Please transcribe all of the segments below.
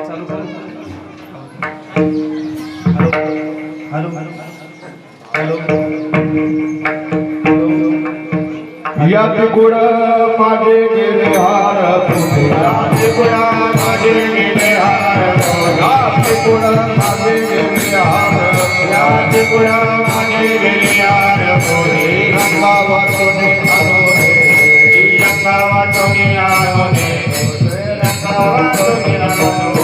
Hello hello या good माझे गेले हार पुणे या गुड माझे गेले हार या गुड माझे गेले हार या गुड माझे गेले हार पुणे रंगावाचोने आलो रे रंगावाचोने आलो रे रंगावाचोने आलो रे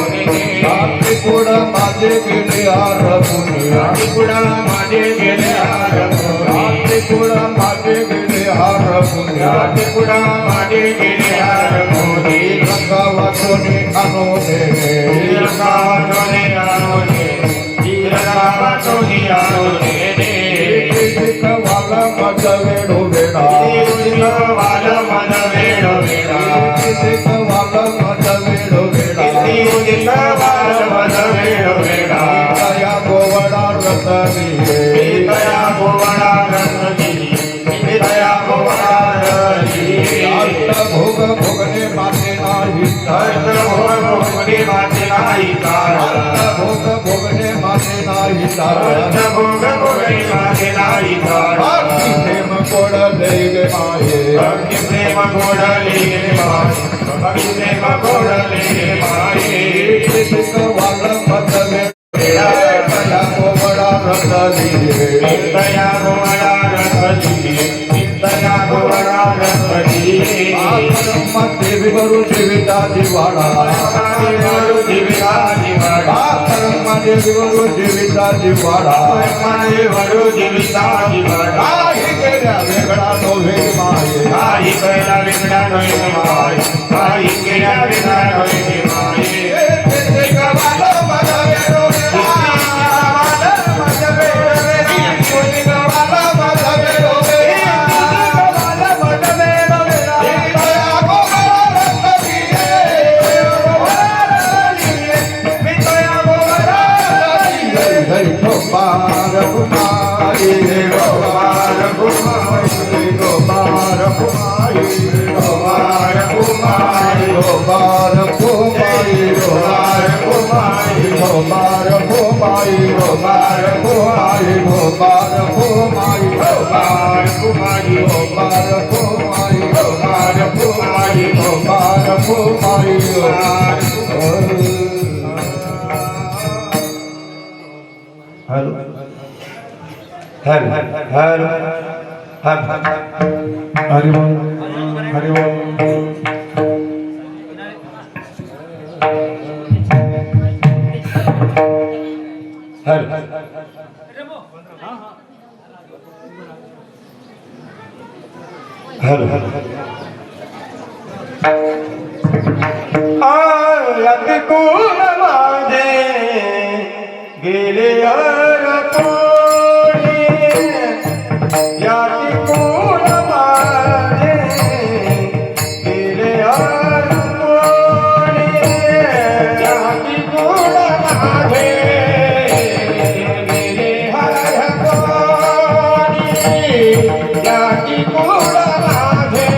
गुड माझे गेले हार पुणे गुड माझे गेले हार पुणे गुड माझे गेले हार पुणे गुड माझे गेले हार पुणे रंगावाचोने आलो रे रंगावाचोने आलो रे रंगावाचोने आलो रे वाला मज वेडो वेडा वाला मज वेडो वेडा वाला मज वेडो वेडा वाला मज वेडो वेडा दया गोवडा रतनी दया गोवडा रतनी दया गोवडा रतनी अष्ट भोग भोगने माते नाही अष्ट भोग भोगने माते नाही अष्ट भोग भोगने माते नाही अष्ट भोग भोगने माते नाही भक्ति प्रेम कोड लेगे माये भक्ति प्रेम कोड लेगे माये भक्ति प्रेम कोड लेगे माये कृष्ण वाला मत में दया को बड़ा रख लिए दया को बड़ा रख लिए दया को बड़ा रख लिए मत देवी गुरु जीविता दिवाड़ा गुरु जीविता दिवाड़ा देवी गुरु जीविता दिवाड़ा गुरु जीविता दिवाड़ा ही केला वेगड़ा नो वेग माये ही केला वेगड़ा नो वेग माये ही केला वेगड़ा नो वेग माये ते कवालो मदवे रो गेले यार कोणी याची कोण माझे गेले यार कोणी याची कोण माझे गेले यार कोणी याची कोण माझे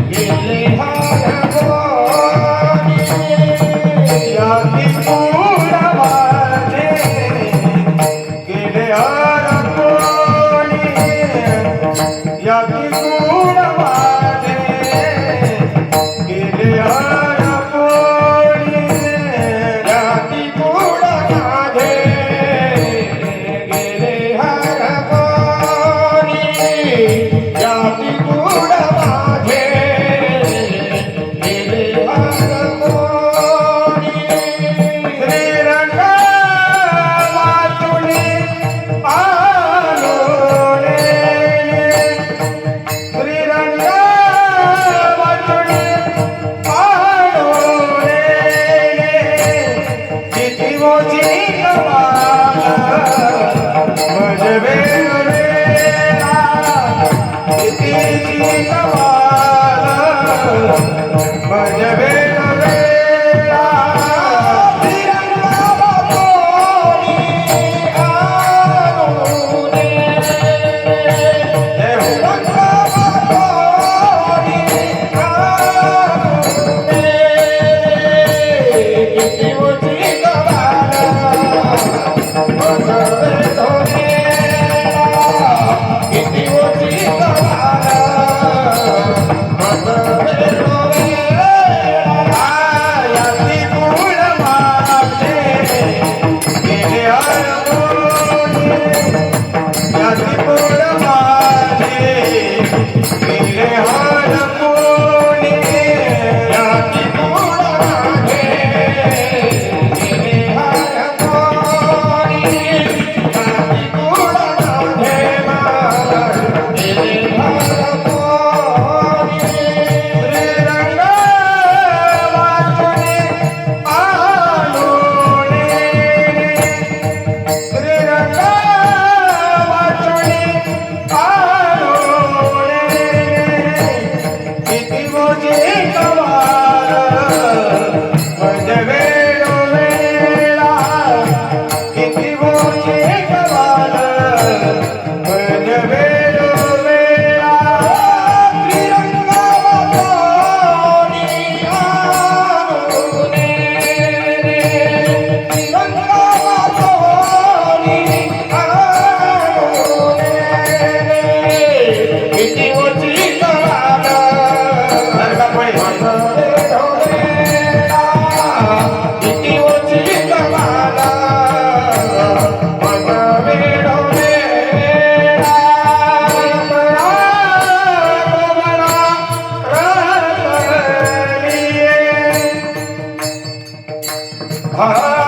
गेले यार कोणी याची कोण माझे आ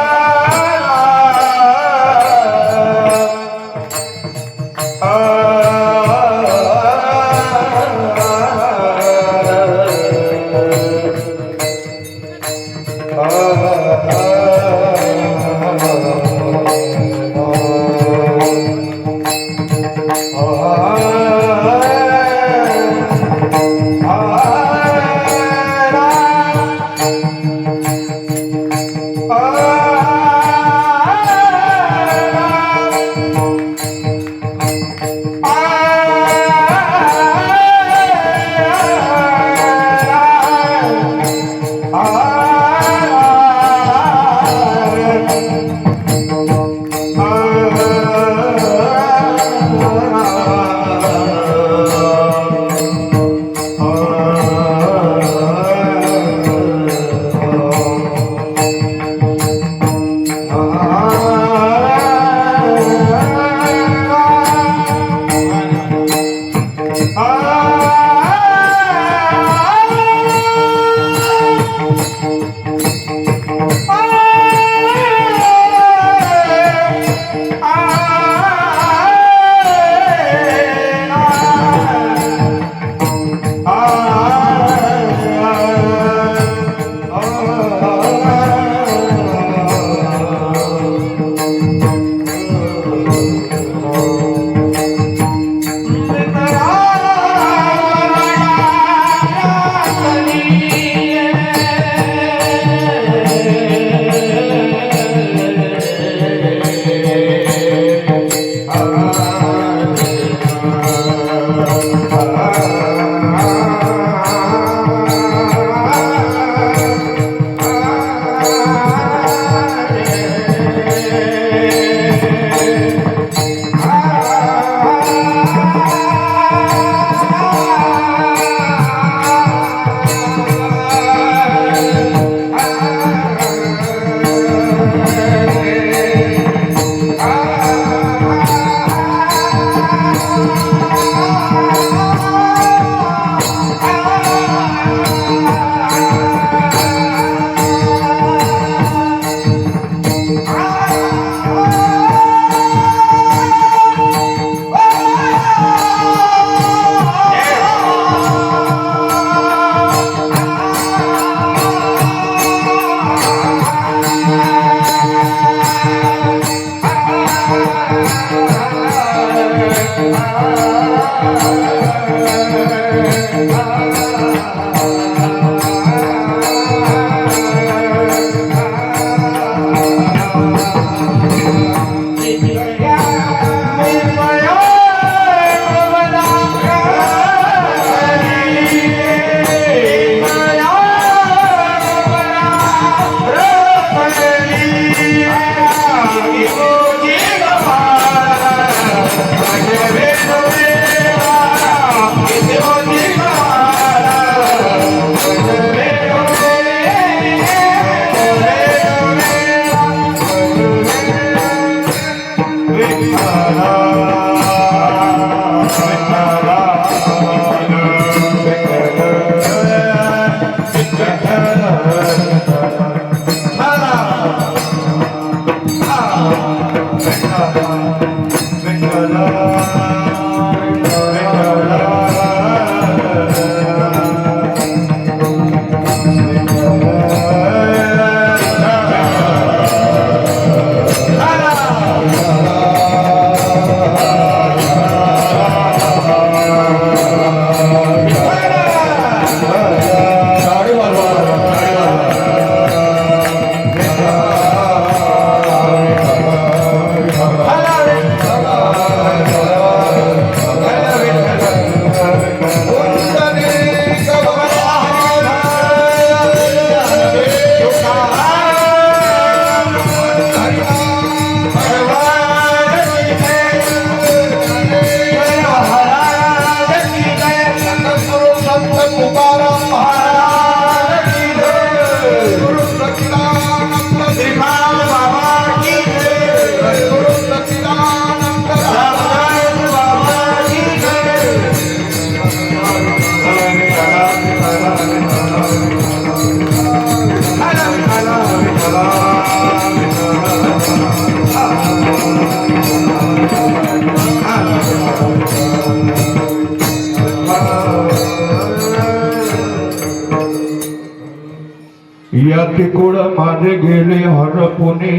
माझे गेले हरपुणे,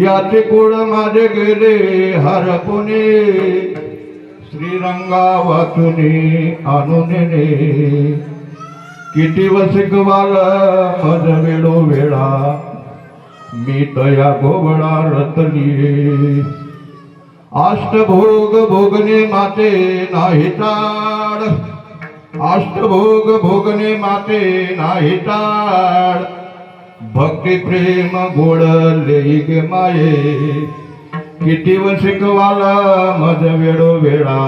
याचे कुळ माझे गेले हरपुणे, श्रीरंगा वाचुने आणून ने, किती वसिकवाल मज वेळो वेळा, मी तया गोबळा रतलिये, अष्टभोग भोगणे माते नाही ताड, अष्टभोग भोगणे माते नाही ताड, भक्ती प्रेम गोड लेई गे माये, किती शिकवाला मज वेळो वेळा,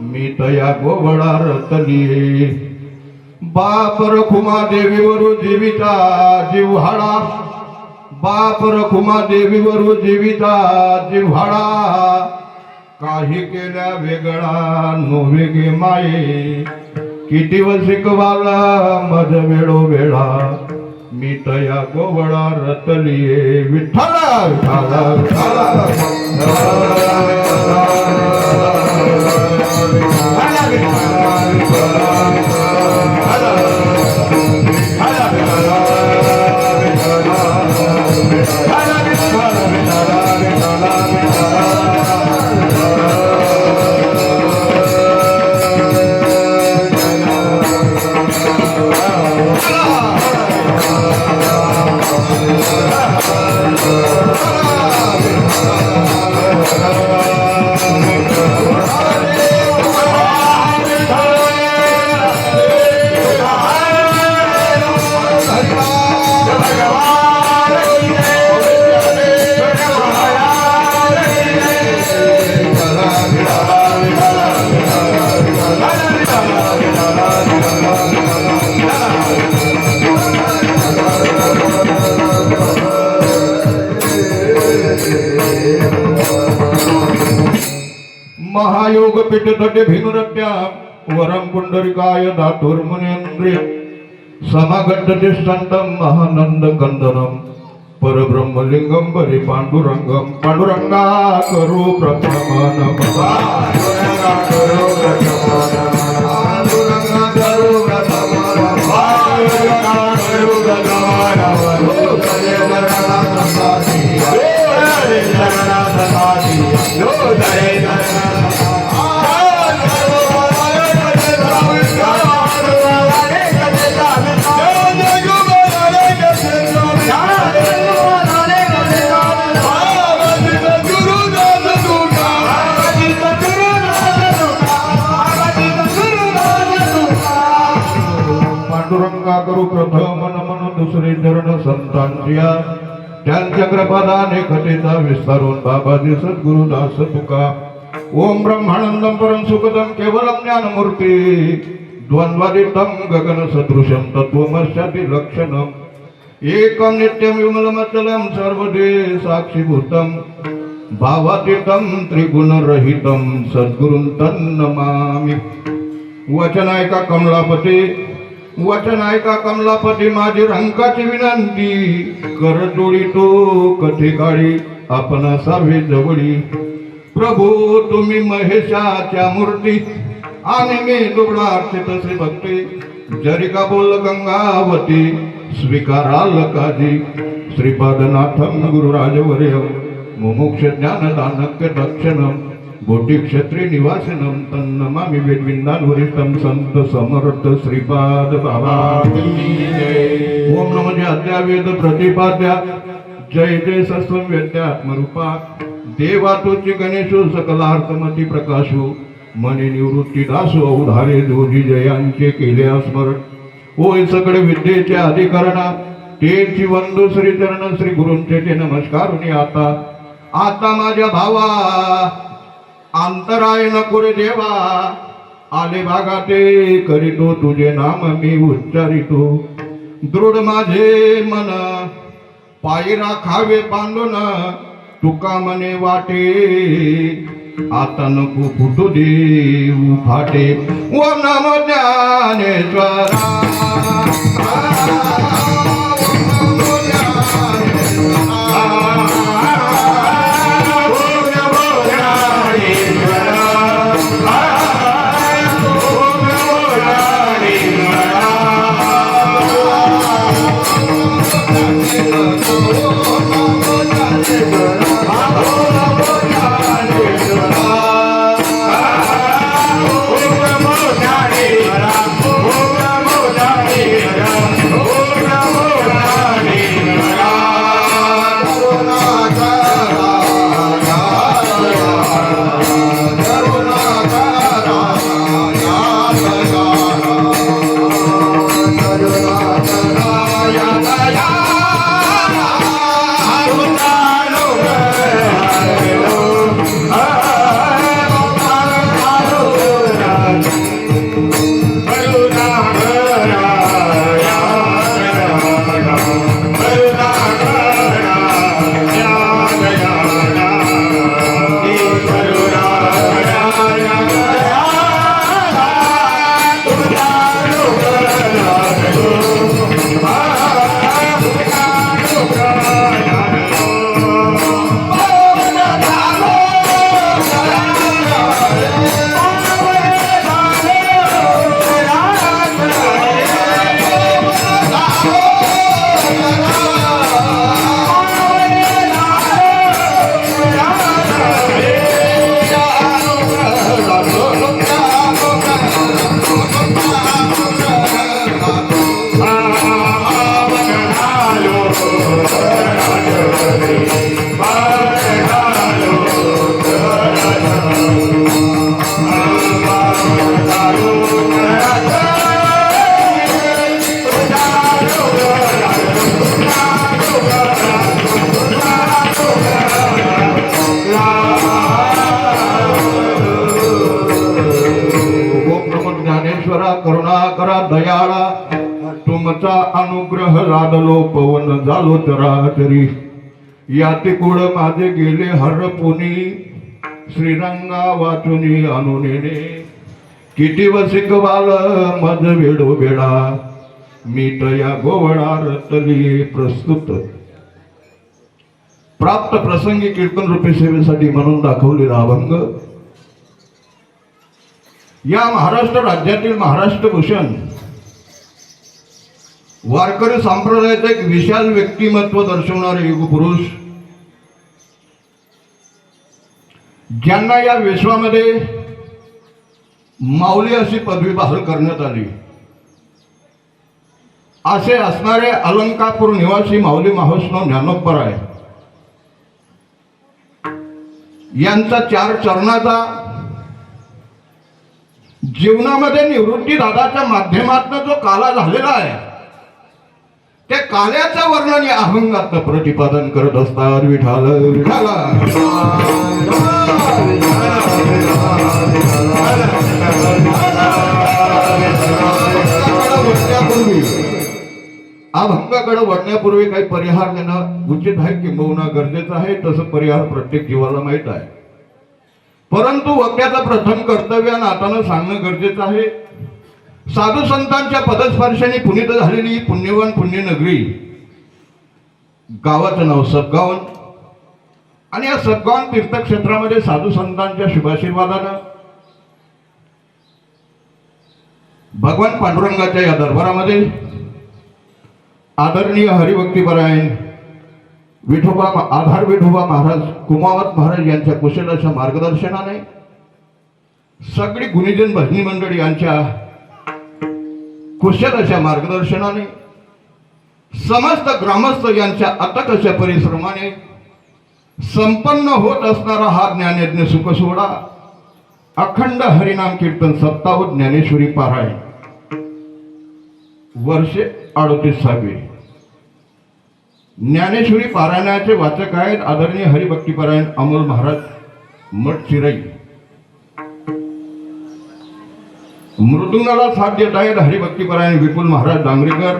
मी तया गोबळा रतलिये, बाप रखुमा देवीवरू जीविता जिव्हाळा, बाप रखुमा देवीवरू जीविता जिव्हाळा, काही केल्या वेगळा नोवे गे माये, किती शिकवाला मज वेळो वेळा, मी तया गोवळा रतलिये, विठ्ठला विठ्ठला महायोग पीठ तटे भिनुरत्या, वरम पुंडरिकाय धातुर्मुनेन्द्रिय, समागत तिष्ठन्तं महानंद कंदनम, परब्रह्मलिंगम बलि पांडुरंगम, पांडुरंगा करू प्रथम नमः, पांडुरंगा करू प्रथम नमः, पांडुरंगा करू प्रथम नमः, पांडुरंगा करू प्रथम नमः, जय जगन्नाथ साधी, जय जगन्नाथ साधी, जय जगन्नाथ पांडुरंगा करू प्रथम नमन, दुसरे चरण संतांच्या, त्यांच्या कृपादाने कथेचा विस्तारून बाबाजी सद्गुरुदास तुका, ओम ब्रह्मानंदम परम सुखदम केवलम ज्ञानमूर्ती, द्वंद्वादितम गगन सदृशम तत्वमस्याति लक्षणम, एकम नित्यम विमलमचलम सर्वदे साक्षीभूतम, भावातीतम त्रिगुणरहितम सद्गुरुं तन्नमामि। वचन ऐका कमलापती, वचन ऐका कमलापती, माझी रंकाची विनंती, कर जोडी तो कथे काळी आपण असावे जवळी, प्रभू तुम्ही महेशाच्या मूर्ती, आणि मी दुबळार्थे तसे भक्ती, जरी का बोल गंगावती, स्वीकाराल काजी, श्रीपादनाथम गुरुराजवर्यम, मुमुक्ष ज्ञानदानक्य दक्षिणम, गोटी क्षत्रिय निवासिनम, तन्नमामि वेदविंदान संत समर्थ श्रीपाद बाबा ओम नमो जय अद्यावेद प्रतिपाद्या, जय जय सस्वं वेद्यात्मरूपा, देवा तुझी गणेशो सकलार्थमती प्रकाशो, मनी निवृत्ती दासो अवधारे जोजी जयांचे केले स्मरण, होय सगळे विद्येचे अधिकरणा, तेची वंदू श्री चरण श्री गुरूंचे ते नमस्कारुनी, आता माझ्या भावा अंतराय नको रे देवा, आले भागाते करीतो तुझे नाम मी उच्चारितो, दृढ माझे मन पायी राखावे बांधून, तुका मने वाटे आता नको फुटू देऊ फाटे, ओम नमो ज्ञानेश्वरा, ज्ञानेश्वरा करुणाकरा दयाळा तुमचा अनुग्रह लादलो पवन झालो तरी याती कुळ माझे गेले हरपुनी श्रीरंगा वाचुनी अनुनेने किती वसिक बाल मज वेडो वेळा मी तया गोवळा रतली प्रस्तुत प्राप्त प्रसंगी कीर्तन रूपी सेवेसाठी म्हणून दाखवलेला अभंग या महाराष्ट्र राज्यातील महाराष्ट्र भूषण वारकरी संप्रदायाचे एक विशाल व्यक्तिमत्व दर्शवणारे युगपुरुष ज्यांना या विश्वामध्ये माऊली अशी पदवी बहाल करण्यात आली असे असणारे अलंकापूर निवासी माऊली महावैष्णव ज्ञानोबराय यांचा 4 चरणाचा जीवनामध्ये निवृत्ती दादाच्या माध्यमातून जो काला झालेला आहे त्या काल्याचं वर्णन या अभंगात प्रतिपादन करत असतात. विठाल विठाला अभंगाकडे वळण्यापूर्वी काही परिहार देणं उचित आहे किंबहुना गरजेचं आहे. तसं परिहार प्रत्येक जीवाला माहित आहे, परंतु वक्त्याचं प्रथम कर्तव्य नातानं सांगणं गरजेचं आहे. साधू संतांच्या पदस्पर्शाने पुनीत झालेली ही पुण्यवान पुण्यनगरी गावाचं नाव सबगावन आणि या सबगावन तीर्थक्षेत्रामध्ये साधू संतांच्या शुभाशीर्वादानं भगवान पांडुरंगाच्या या दरबारामध्ये आदरणीय हरिभक्तीपरायण आधार विठोबा महाराज कुमावत महाराज यांच्या कुशल अशा मार्गदर्शनाने सगळी गुणीजन भजनी मंडळी यांच्या कुशल अशा मार्गदर्शनाने समस्त ग्रामस्थ यांच्या अथक अशा परिश्रमाने संपन्न होत असणारा हा ज्ञानयज्ञ सुख सोहळा अखंड हरिनाम कीर्तन सप्ताह ज्ञानेश्वरी पारायण वर्षे 38वे ज्ञानेश्वरी पारायणाचे वाचक आहेत आदरणीय हरिभक्तीपरायण अमोल महाराज मठ चिराई. मृदुंगाला साथ देत आहेत हरिभक्तीपरायण विपुल महाराज डांगरेकर,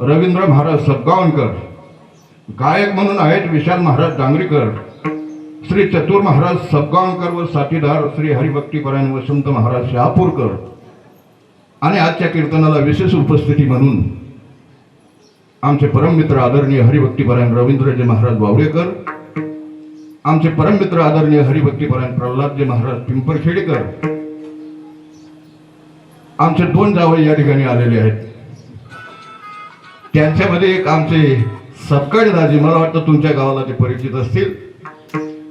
रवींद्र महाराज सबगावणकर. गायक म्हणून आहेत विशाल महाराज डांगरेकर, श्री चतुर महाराज सबगावणकर व साथीदार श्री हरिभक्तीपरायण वसंत महाराज शहापूरकर. आणि आजच्या कीर्तनाला विशेष उपस्थिती म्हणून आमचे परममित्र आदरणीय हरिभक्तीपरायण रवींद्रजी महाराज बावडेकर, आमचे परममित्र आदरणीय हरिभक्तीपरायण प्रल्हादजी महाराज पिंपरखेडेकर, आमचे 2 जावई या ठिकाणी आलेले आहेत. त्यांच्यामध्ये एक आमचे सपकाळे दाजी, मला वाटतं तुमच्या गावाला ते परिचित असतील.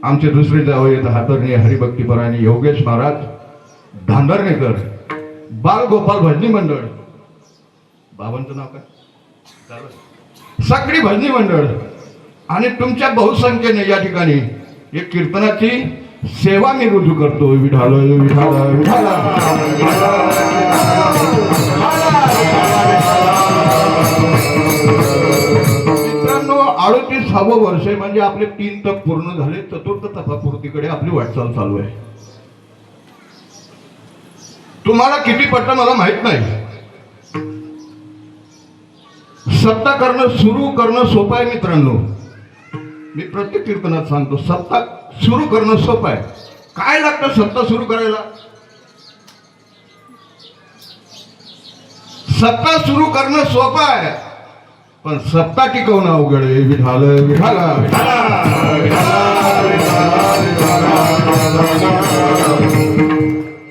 आमचे दुसरे जावई आहेत आदरणीय हरिभक्तीपरायण योगेश महाराज धांदरनेकर, बाल गोपाल भजनी मंडळ. बाबांचं नाव काय? सगळी भजनी मंडळ आणि तुमच्या बहुसंख्येने या ठिकाणी एक कीर्तनाची सेवा मी रुजू करतो. विठाल विठाल विठाल. मित्रांनो 38वे वर्ष म्हणजे आपले 3 तप पूर्ण झाले. 4th तपापूर्तीकडे आपली वाटचाल चालू आहे. तुम्हाला किती पटलं मला माहित नाही. सत्ता सुरू करणं सोपं आहे मित्रांनो. मी प्रत्येक कीर्तनात सांगतो सत्ता सुरू करणं सोपं आहे. काय लागतं सत्ता सुरू करायला? सत्ता सुरू करणं सोपं आहे, पण सत्ता टिकवणं अवघड आहे. विठाल विठाल.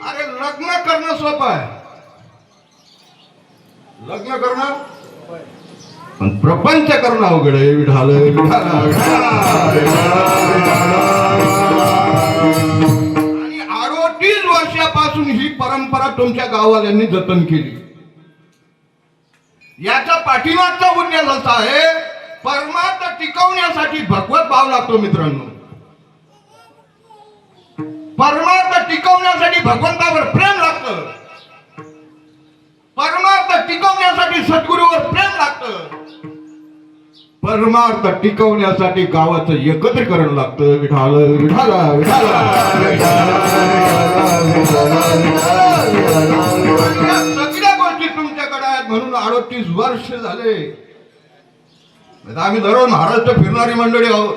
अरे लग्न करणं सोपं आहे, लग्न करणं, पण प्रपंच करणं अवघड आहे. विठाल विठाल. आणि 38 वर्षापासून ही परंपरा तुमच्या गाववाल्यांनी जतन केली. याचा पाठीमागचा उद्देश असा आहे परमार्थ टिकवण्यासाठी भगवत भाव लागतो मित्रांनो. परमार्थ टिकवण्यासाठी भगवंतावर प्रेम लागतं. परमार्थ टिकवण्यासाठी सद्गुरूवर प्रेम लागतं. परमार्थ टिकवण्यासाठी गावाचं एकत्रीकरण लागतं. विठाल विठाल विठाल. सगळ्या गोष्टी तुमच्याकडे आहेत म्हणून 38 वर्ष झाले. आम्ही दररोज महाराष्ट्र फिरणारी मंडळी आहोत.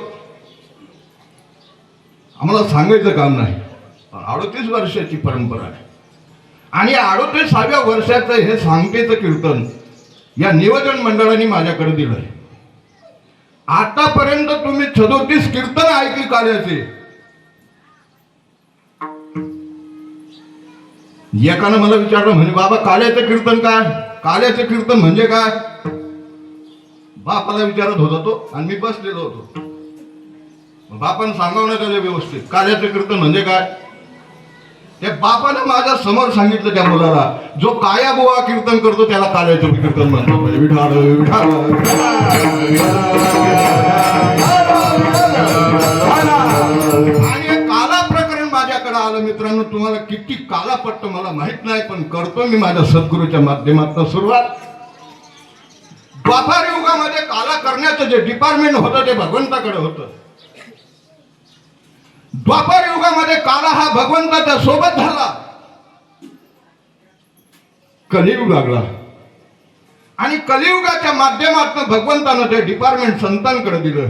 आम्हाला सांगायचं काम नाही. 38 वर्षाची परंपरा आहे आणि 38व्या वर्षाचं हे सांगतेचं कीर्तन या नियोजन मंडळाने माझ्याकडे दिलंय. आतापर्यंत तुम्ही 37 कीर्तन ऐकली काल्याचे. एकानं मला विचारलं म्हणजे बाबा काल्याचं कीर्तन काय? काल्याचं कीर्तन म्हणजे काय? बापाला विचारत होता तो आणि मी बसलेलो होतो. बापानं सांगावं त्याला व्यवस्थित काल्याचं कीर्तन म्हणजे काय. त्या बापानं माझ्या समोर सांगितलं त्या मुलाला, जो काया बुवा कीर्तन करतो त्याला काल्याचं कीर्तन म्हणतो. विठाल विठाल. आणि काला प्रकरण माझ्याकडे आलं मित्रांनो. तुम्हाला किती काला पटतं मला माहित नाही, पण करतो मी माझ्या सद्गुरूच्या माध्यमातून सुरुवात. द्वापार युगामध्ये काला करण्याचं जे डिपार्टमेंट होतं ते भगवंताकडे होतं. द्वापार युगामध्ये काला हा भगवंताच्या सोबत झाला. कलियुग लागला आणि कलियुगाच्या माध्यमातून भगवंतानं ते डिपार्टमेंट संतांकडे दिलं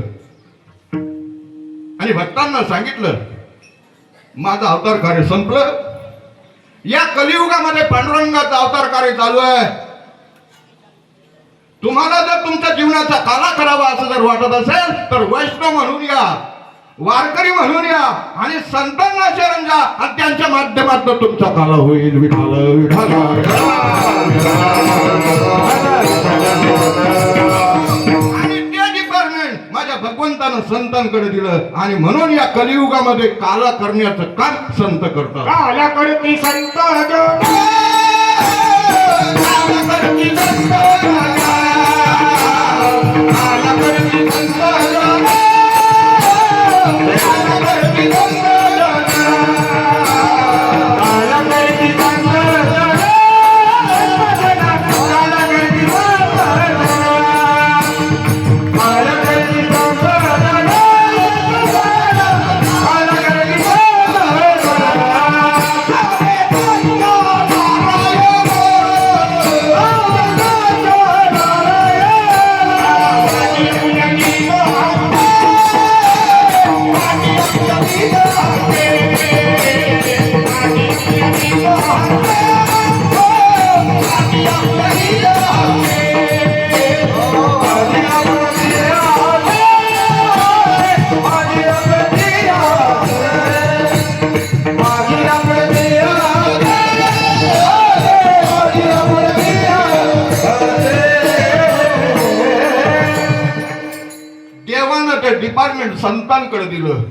आणि भक्तांना सांगितलं माझं अवतार कार्य संपलं. या कलियुगामध्ये पांडुरंगाचं अवतार कार्य चालू आहे. तुम्हाला जर तुमच्या जीवनाचा काला करावा असं जर वाटत असेल तर वैष्णव म्हणून या, वारकरी म्हणून या आणि संतांना शरण जा आणि त्यांच्या माध्यमातून तुमचा काला होईल. विठाल विठाल. आणि ते डिपार्टमेंट माझ्या भगवंतानं संतांकडे दिलं आणि म्हणून या कलियुगामध्ये काला करण्याचं काम संत करतात. काला करती संत डिपार्टमेंट संतांकडे दिलं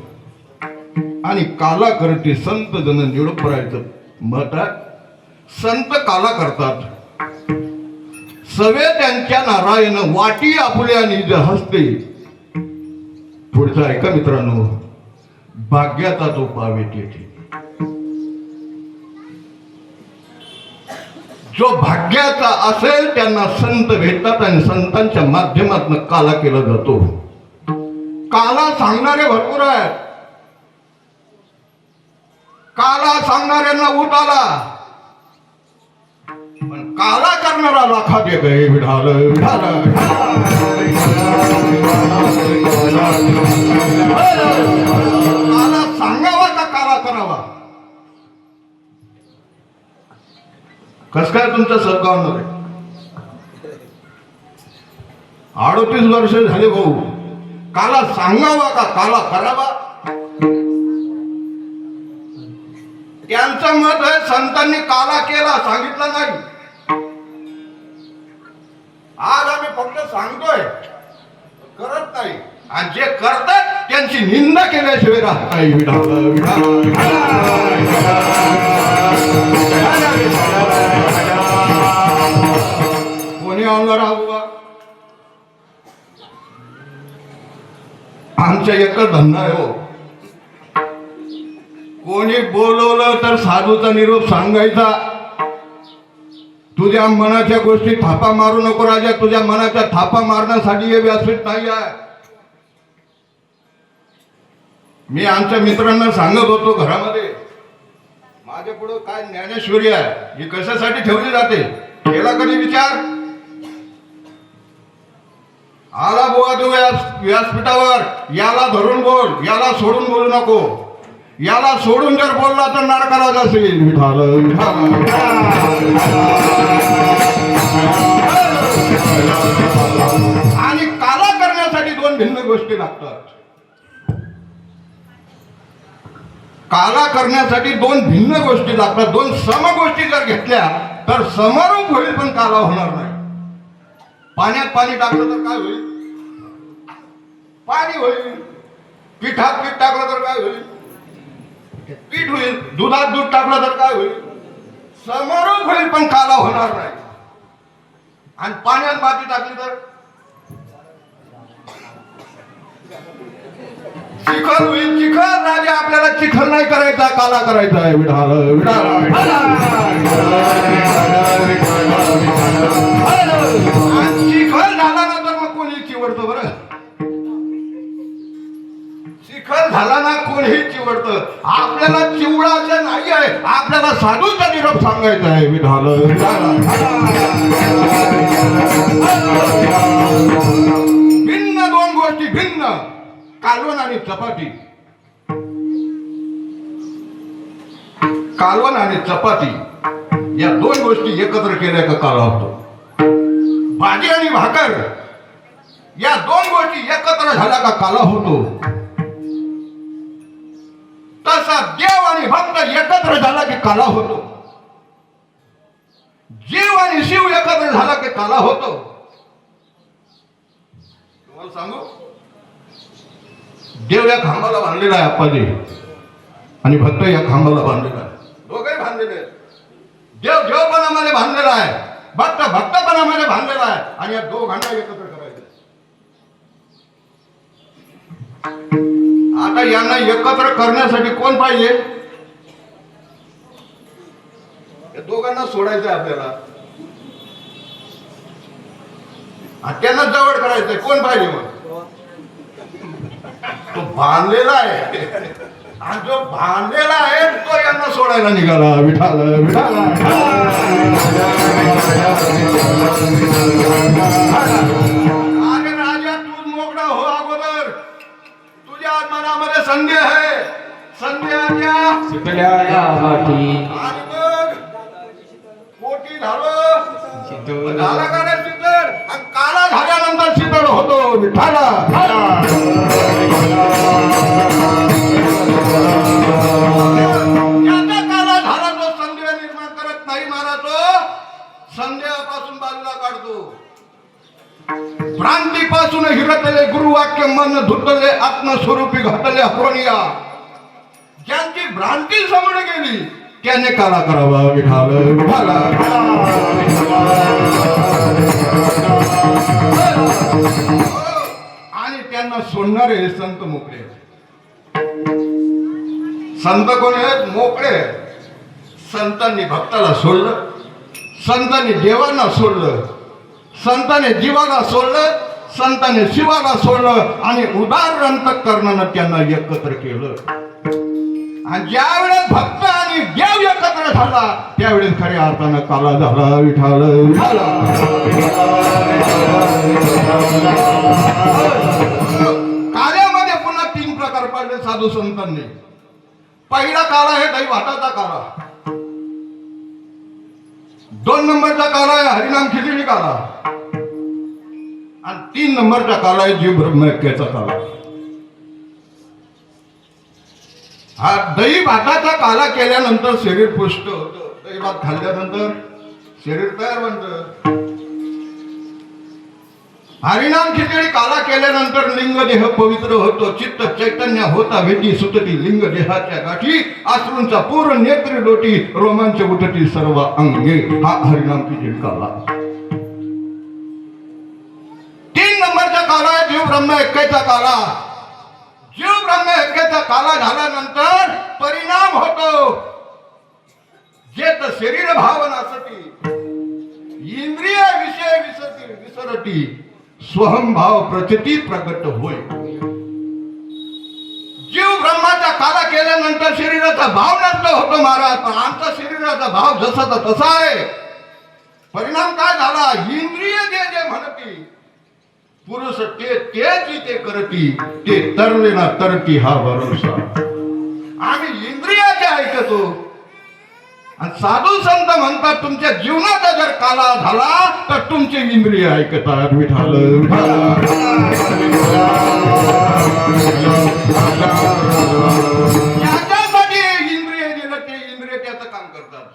आणि काला करते संत जन निरोप राहायचं मत आहे. संत काला करतात सवे त्यांच्या नारायण वाटी आपुल्या निज हस्ते. पुढचा ऐका मित्रांनो. भाग्याचा जो पावे तेथे, जो भाग्याचा असेल त्यांना संत भेटतात आणि संतांच्या माध्यमातून काला केला जातो. काला सांगणारे भरपूर आहेत. काला सांगणाऱ्यांना ऊट आला पण काला करणारा लाखात एक आहे. विठाल विठाल. काला सांगावा का काला करावा? कस काय तुमच्या सरकारमध्ये 38 वर्ष झाले भाऊ. काला सांगावा का काला करावा? त्यांचं मत आहे संतांनी काला केला सांगितलं नाही. आज आम्ही फक्त सांगतोय करत नाही आणि जे करतात त्यांची निंदा केल्याशिवाय राहत नाही. कोणी आणला राहू आमचा एकच धंदा आहे हो. कोणी बोलवलं तर साधूचा निरोप सांगायचा. तुझ्या मनाच्या गोष्टी थापा मारू नको राजा. तुझ्या मनाच्या थापा मारण्यासाठी हे व्यासपीठ नाही आहे. मी आमच्या मित्रांना सांगत होतो घरामध्ये, माझ्या पुढे काय ज्ञानेश्वरी आहे, ही कशासाठी ठेवली जाते, केला कधी विचार? आला बुवा तू व्यासपीठावर, याला धरून बोल, याला सोडून बोलू नको. याला सोडून जर बोलला तर नरकाला जाशील. विठाल आणि काला करण्यासाठी दोन भिन्न गोष्टी लागतात. काला करण्यासाठी दोन भिन्न गोष्टी लागतात. दोन सम गोष्टी जर घेतल्या तर समरूप होईल, पण काला होणार नाही. पाण्यात पाणी टाकलं तर काय होईल? पाणी होईल. पिठात पीठ टाकलं तर काय होईल? पीठ होईल. दुधात दूध टाकलं तर काय होईल? समरूप होईल, पण काला होणार नाही. आणि पाण्यात माती टाकली तर चिखल होईल. चिखल राजा, आपल्याला चिखल नाही करायचा, काला करायचा आहे. विठाल विठाल. चिखल झाला ना तर मग कोणी चिवडतं बरं. चिखल झाला ना कोणीही चिवडतं. आपल्याला चिवडायचं नाही आहे, आपल्याला साधूचा निरोप सांगायचा आहे. विठाल भिन्न दोन गोष्टी, भिन्न कालवण आणि चपाती. कालवण आणि चपाती या दोन गोष्टी एकत्र केल्या का काला होतो. भाजी आणि भाकर या दोन गोष्टी एकत्र झाल्या का काला होतो. तसा देव आणि भक्त एकत्र झाला की काला होतो. जीव आणि शिव एकत्र झाला की काला होतो. तुम्हाला सांगू, देव या खांबाला बांधलेला आहे आप्पाजी, आणि भक्त या खांबाला बांधलेला आहे. दोघे बांधलेले. देव देवपणामध्ये बांधलेला आहे, भक्त भक्तपणामध्ये बांधलेला आहे, आणि या दोघांना एकत्र करायचं. आता यांना एकत्र करण्यासाठी कोण पाहिजे? या दोघांना सोडायचं आहे आपल्याला. त्यांना जवळ करायचंय. कोण पाहिजे मग? तो बांधलेला आहे, आणि जो बांधलेला आहे तो यांना सोडायला निघाला. विठाल विठाल. अरे राजा, तू मोकळा हो अगोदर. तुझ्या मनामध्ये संदेह आहे. संदेहाच्या आणि मग पोटी झाला का रे शीतळ? आणि काला झाल्यानंतर शीतळ होतो. विठाला याचा काला झाला तो संदेह निर्माण करत नाही. मारा तो संदेहापासून बाजूला काढतो. भ्रांतीपासून हिरतले गुरुवाक्य मन धुतले आत्मस्वरूपी घातले अप्रोनिया. ज्यांची भ्रांती समोर गेली त्याने काला करावा. विठाल विठाला. आणि त्यांना सोडणारे हे संत मोकळे. संत कोण आहेत? मोकळे. संतांनी भक्ताला सोडलं, संतांनी देवांना सोडलं, संतांनी जीवाला सोडलं, संतांनी शिवाला सोडलं, आणि उदार अंतःकरणानं त्यांना एकत्र केलं. आणि ज्या वेळेस भक्त आणि देव एकत्र झाला त्यावेळेस खऱ्या अर्थानं काला झाला. विठाल झाला. कार्यामध्ये पुन्हा 3 प्रकार पाडले साधू संतांनी. पहिला काला आहे दही भाताचा काला. 2 नंबरचा काला आहे हरिनाम खिचडी काला. आणि 3 नंबरचा काला आहे जीव ब्रह्मैक्याचा काला. हा दही भाताचा काला केल्यानंतर शरीर पुष्ट होतं. दही भात खाल्ल्यानंतर शरीर तयार बनतं. हरिनाम खिचडी काला केल्यानंतर लिंग देह पवित्र होतो. चित्त चैतन्य होता भेटी सुतती लिंग देहाच्या गाठी. अश्रूंचा पूर्ण नेत्री लोटी रोमांच उठती सर्व अंगे. हा हरिनाम खिचडी काला. 3 नंबरचा काला आहे जीव ब्रह्म ऐक्याचा काला. जीव ब्रह्महत्येचा काला झाल्यानंतर परिणाम होतो जे तर शरीर भावना असती इंद्रिय विषय विसरती स्वहंभाव प्रचिती प्रगट होय. जीव ब्रह्माचा काला केल्यानंतर शरीराचा भाव नष्ट होतो महाराज. पण आमचा शरीराचा भाव जसा तसा आहे. परिणाम काय झाला? इंद्रिय जे जे म्हणती पुरुष ते करती ते तरले ना तरती हा भरोसा. आम्ही इंद्रियाचे ऐकतो आणि साधू संत म्हणतात तुमच्या जीवनाचा जर काला झाला तर तुमचे इंद्रिय ऐकतात. विठाल याच्यासाठी इंद्रिय दिलं ते इंद्रिय त्याचं काम करतात.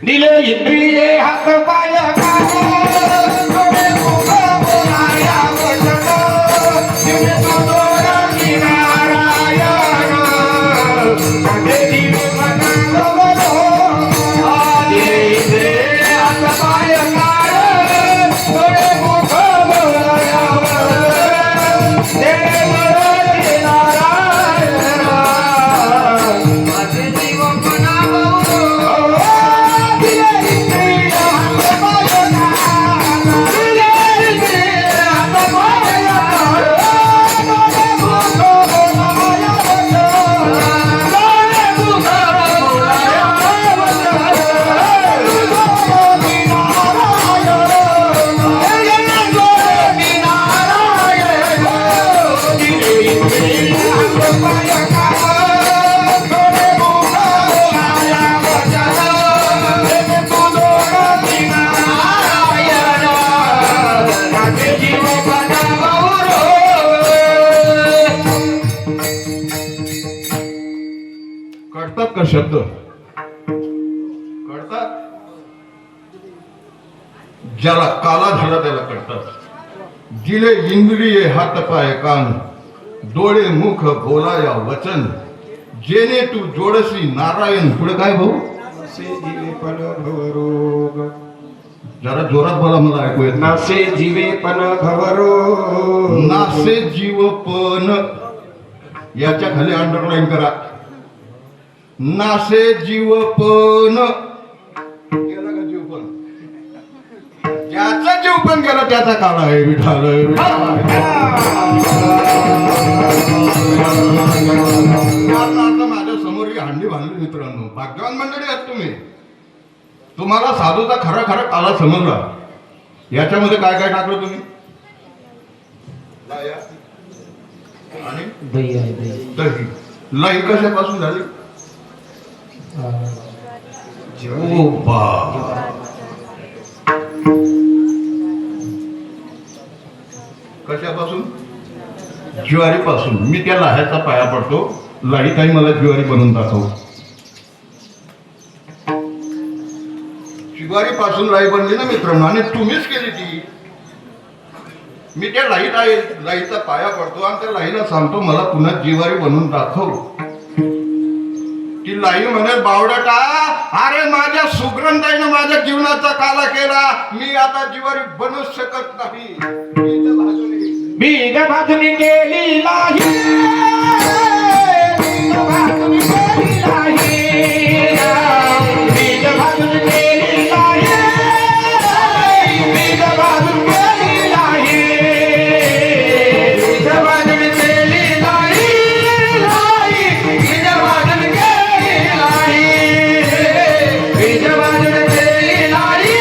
दिले इंद्रिय हात पाय कळतात का शब्द? कळतात? ज्याला काला झाला त्याला कळतात. दिले इंद्रिये हात पाय कान डोळे मुख बोलाया वचन जेने तू जोडसी नारायण. पुढे काय भाऊ? जरा जोरात बोला मला ऐकू येत. नासे जीवे पण घवरो. नासे जीव पण याच्या खाली अंडरलाईन करा. नासे जीव पण गेला का? जीव पण ज्याचा जीव पण गेला त्याचा काळ आहे. विठाल माझ्या समोर ही हांडी बांधली. मित्रांनो भाग्यवान मंडळी आहात तुम्ही. तुम्हाला साधूचा खरा खरा काला समजला. याच्यामध्ये काय काय टाकलं तुम्ही? आणि दही. लई कशापासून झाली? कशापासून? ज्वारीपासून. मी त्या लाह्याचा पाया पडतो. लाही काही मला ज्वारी बनवून दाखव. ज्वारीपासून लाही बनली ना मित्रांनो. आणि तुम्हीच केली ती. मी त्या लाहीचा पाया पडतो आणि त्या लाहीला सांगतो मला पुन्हा ज्वारी बनवून दाखव. ती लाई म्हणेल बावडटा अरे माझ्या सुगंधाईनं माझ्या जीवनाचा काला केला. मी आता ज्वारी बनवूच शकत नाही. बीज भाजणी केली लाही. बीज भाजणी केली लाही. बीज भाजणी केली लाही. बीज भाजून केली लाही. बीज भाजणी केली लाही. बीज भाजून केली लाही. बीज भाजून केली लाही. बीज भाजून केली लाही.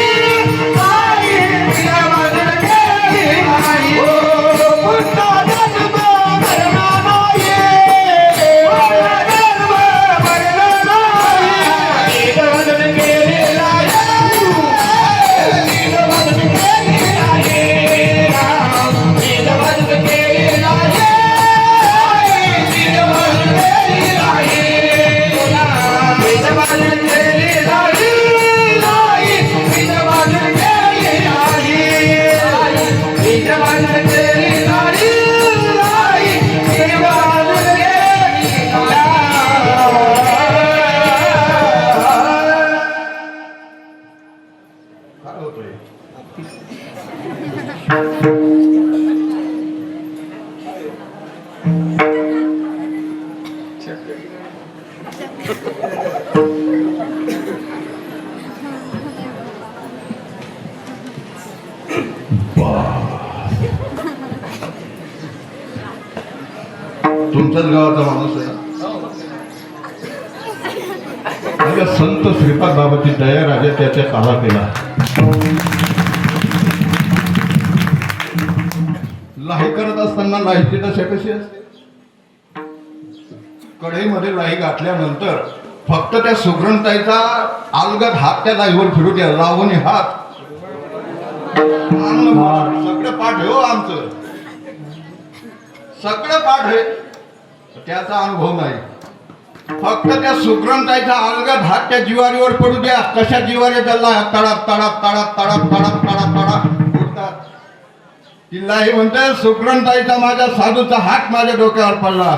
तुमच्याच गावाचा माणूस आहे ना? माझ्या संत श्रीपाद बाबाची दया राजा त्याच्या काला केला. लाही करत असताना लाहीची दशा कशी असते? कढईमध्ये लाही घातल्यानंतर फक्त त्या सुग्रणताईचा अलगद हात त्या लाहीवर फिरू द्या. लावणी हात सगळं पाठ आहे हो आमचं, सगळं पाठ आहे. त्याचा अनुभव नाही. फक्त त्या सुग्रणताईचा अलगद हात त्या जिवारीवर पडू द्या. कशा जिवारी त्याला तडाप तडाप तडाप तडाप तडाप तडाप तडाप उडतात. तिलाही म्हणते सुग्रणताईचा माझ्या साधूचा हात माझ्या डोक्यावर पडला.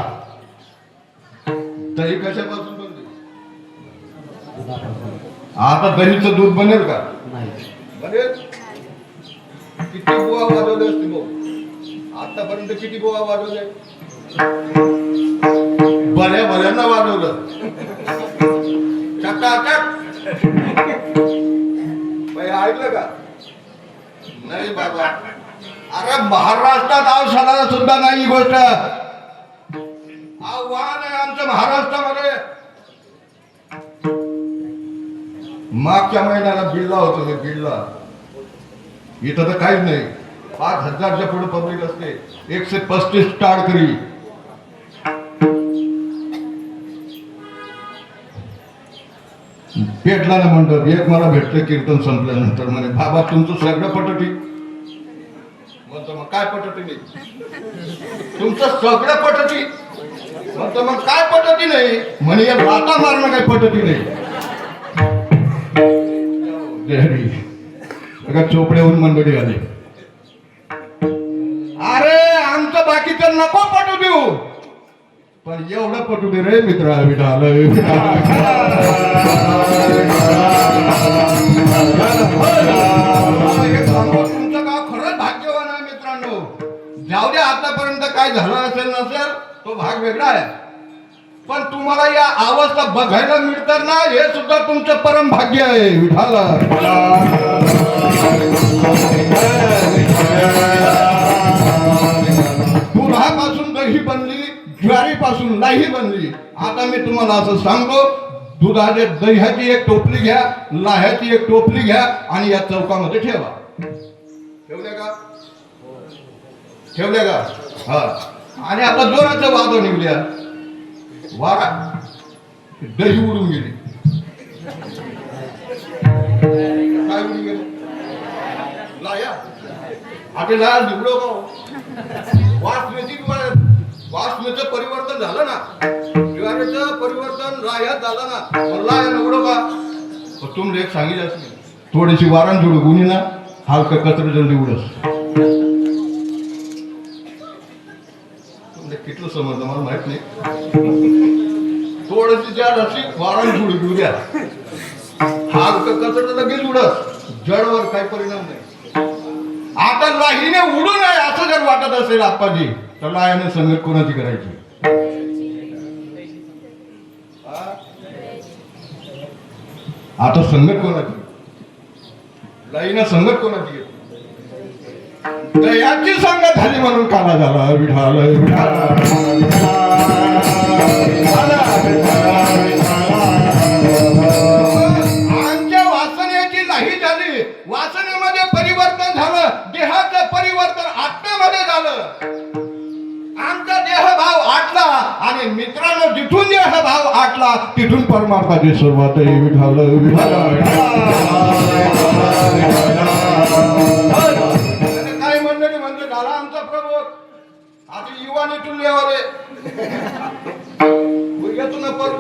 दही कशापासून बनते? आता दहीचं दूध बनेल का? बनेल. किती बुवा वाजवले असते भाऊ? आतापर्यंत किती बुवा वाजवले? बऱ्या बऱ्यांना वाजवलं. चकाचक. ऐकलं का? नाही बाबा. अरे महाराष्ट्रात औषधाला सुद्धा नाही ही गोष्ट. आव्हान आहे आमच्या महाराष्ट्रामध्ये. मागच्या महिन्याला बिल्ला होतो मी, बिल्ला. इथं तर काहीच नाही. 5,000च्या पुढे पब्लिक असते. 135 टाळकरी. पेटला ना म्हणतात. एक मला भेटलं कीर्तन संपल्यानंतर म्हणे बाबा तुमचं सगळं पटटी. म्हणतो मग काय पटटी नाही? तुमचं सगळं पटटी. म्हणतो मग काय पटती नाही? म्हणे या लाथा मारणं काही पटती नाही. चोपड्याहून मंडळी आली. अरे आमचं बाकीचं नको पटू देऊ, पण एवढं पटू दे रे मित्रा. विठाल तुमचं गाव खरंच भाग्यवान आहे मित्रांनो. जाऊ दे आतापर्यंत काय झालं असेल नसेल तो भाग वेगळा आहे, पण तुम्हाला या अवस्था बघायला मिळतात ना, हे सुद्धा तुमचं परम भाग्य आहे. विठाला दुधापासून दही बनली, ज्वारीपासून लाही बनली. आता मी तुम्हाला असं सांगतो, दुधाच्या दह्याची एक टोपली घ्या, लाह्याची एक टोपली घ्या आणि या चौकामध्ये ठेवा. ठेवल्या का? ठेवल्या का? हा. आणि आता जोराचं वादळ निघल्या. वारा दही उडून गेली. काय उडून गेली? लाया. आता लाया निघलो का? वासनेचं परिवर्तन झालं ना, ज्वारीचं परिवर्तन लाह्यात झालं ना, लाया निवडो का? तुम एक सांगितलं असेल थोडीशी वारण जोड गुन्हे ना, हलका कचरा जल्दी उडस. कितलं समजलं मला माहित नाही. थोडीशी ज्या रसी वारण जोड घेऊ द्या, हलका कचरा लगेच उडस. जडवर काही परिणाम नाही. आता लाहीने उडू नये असं जर वाटत असेल आप्पाजी, तर लाह्याने संगत कोणाची करायची? आता संगत कोणाची? लाहीने संगत कोणाची? दयाची संगत झाली म्हणून काला झाला. विठाल आमच्या वासनेची लाही झाली, वासनेमध्ये परिवर्तन झालं, देहाचं परिवर्तन आत्म्यामध्ये झालं. आमचा देहभाव आटला आणि मित्रांनो जिथून देहभाव आटला तिथून परमार्थाची सुरुवात आहे. विठाल काय मंडळी म्हणजे झाला आमचा प्रबोध. आता युवाने तुल्यवाले येतो पडू.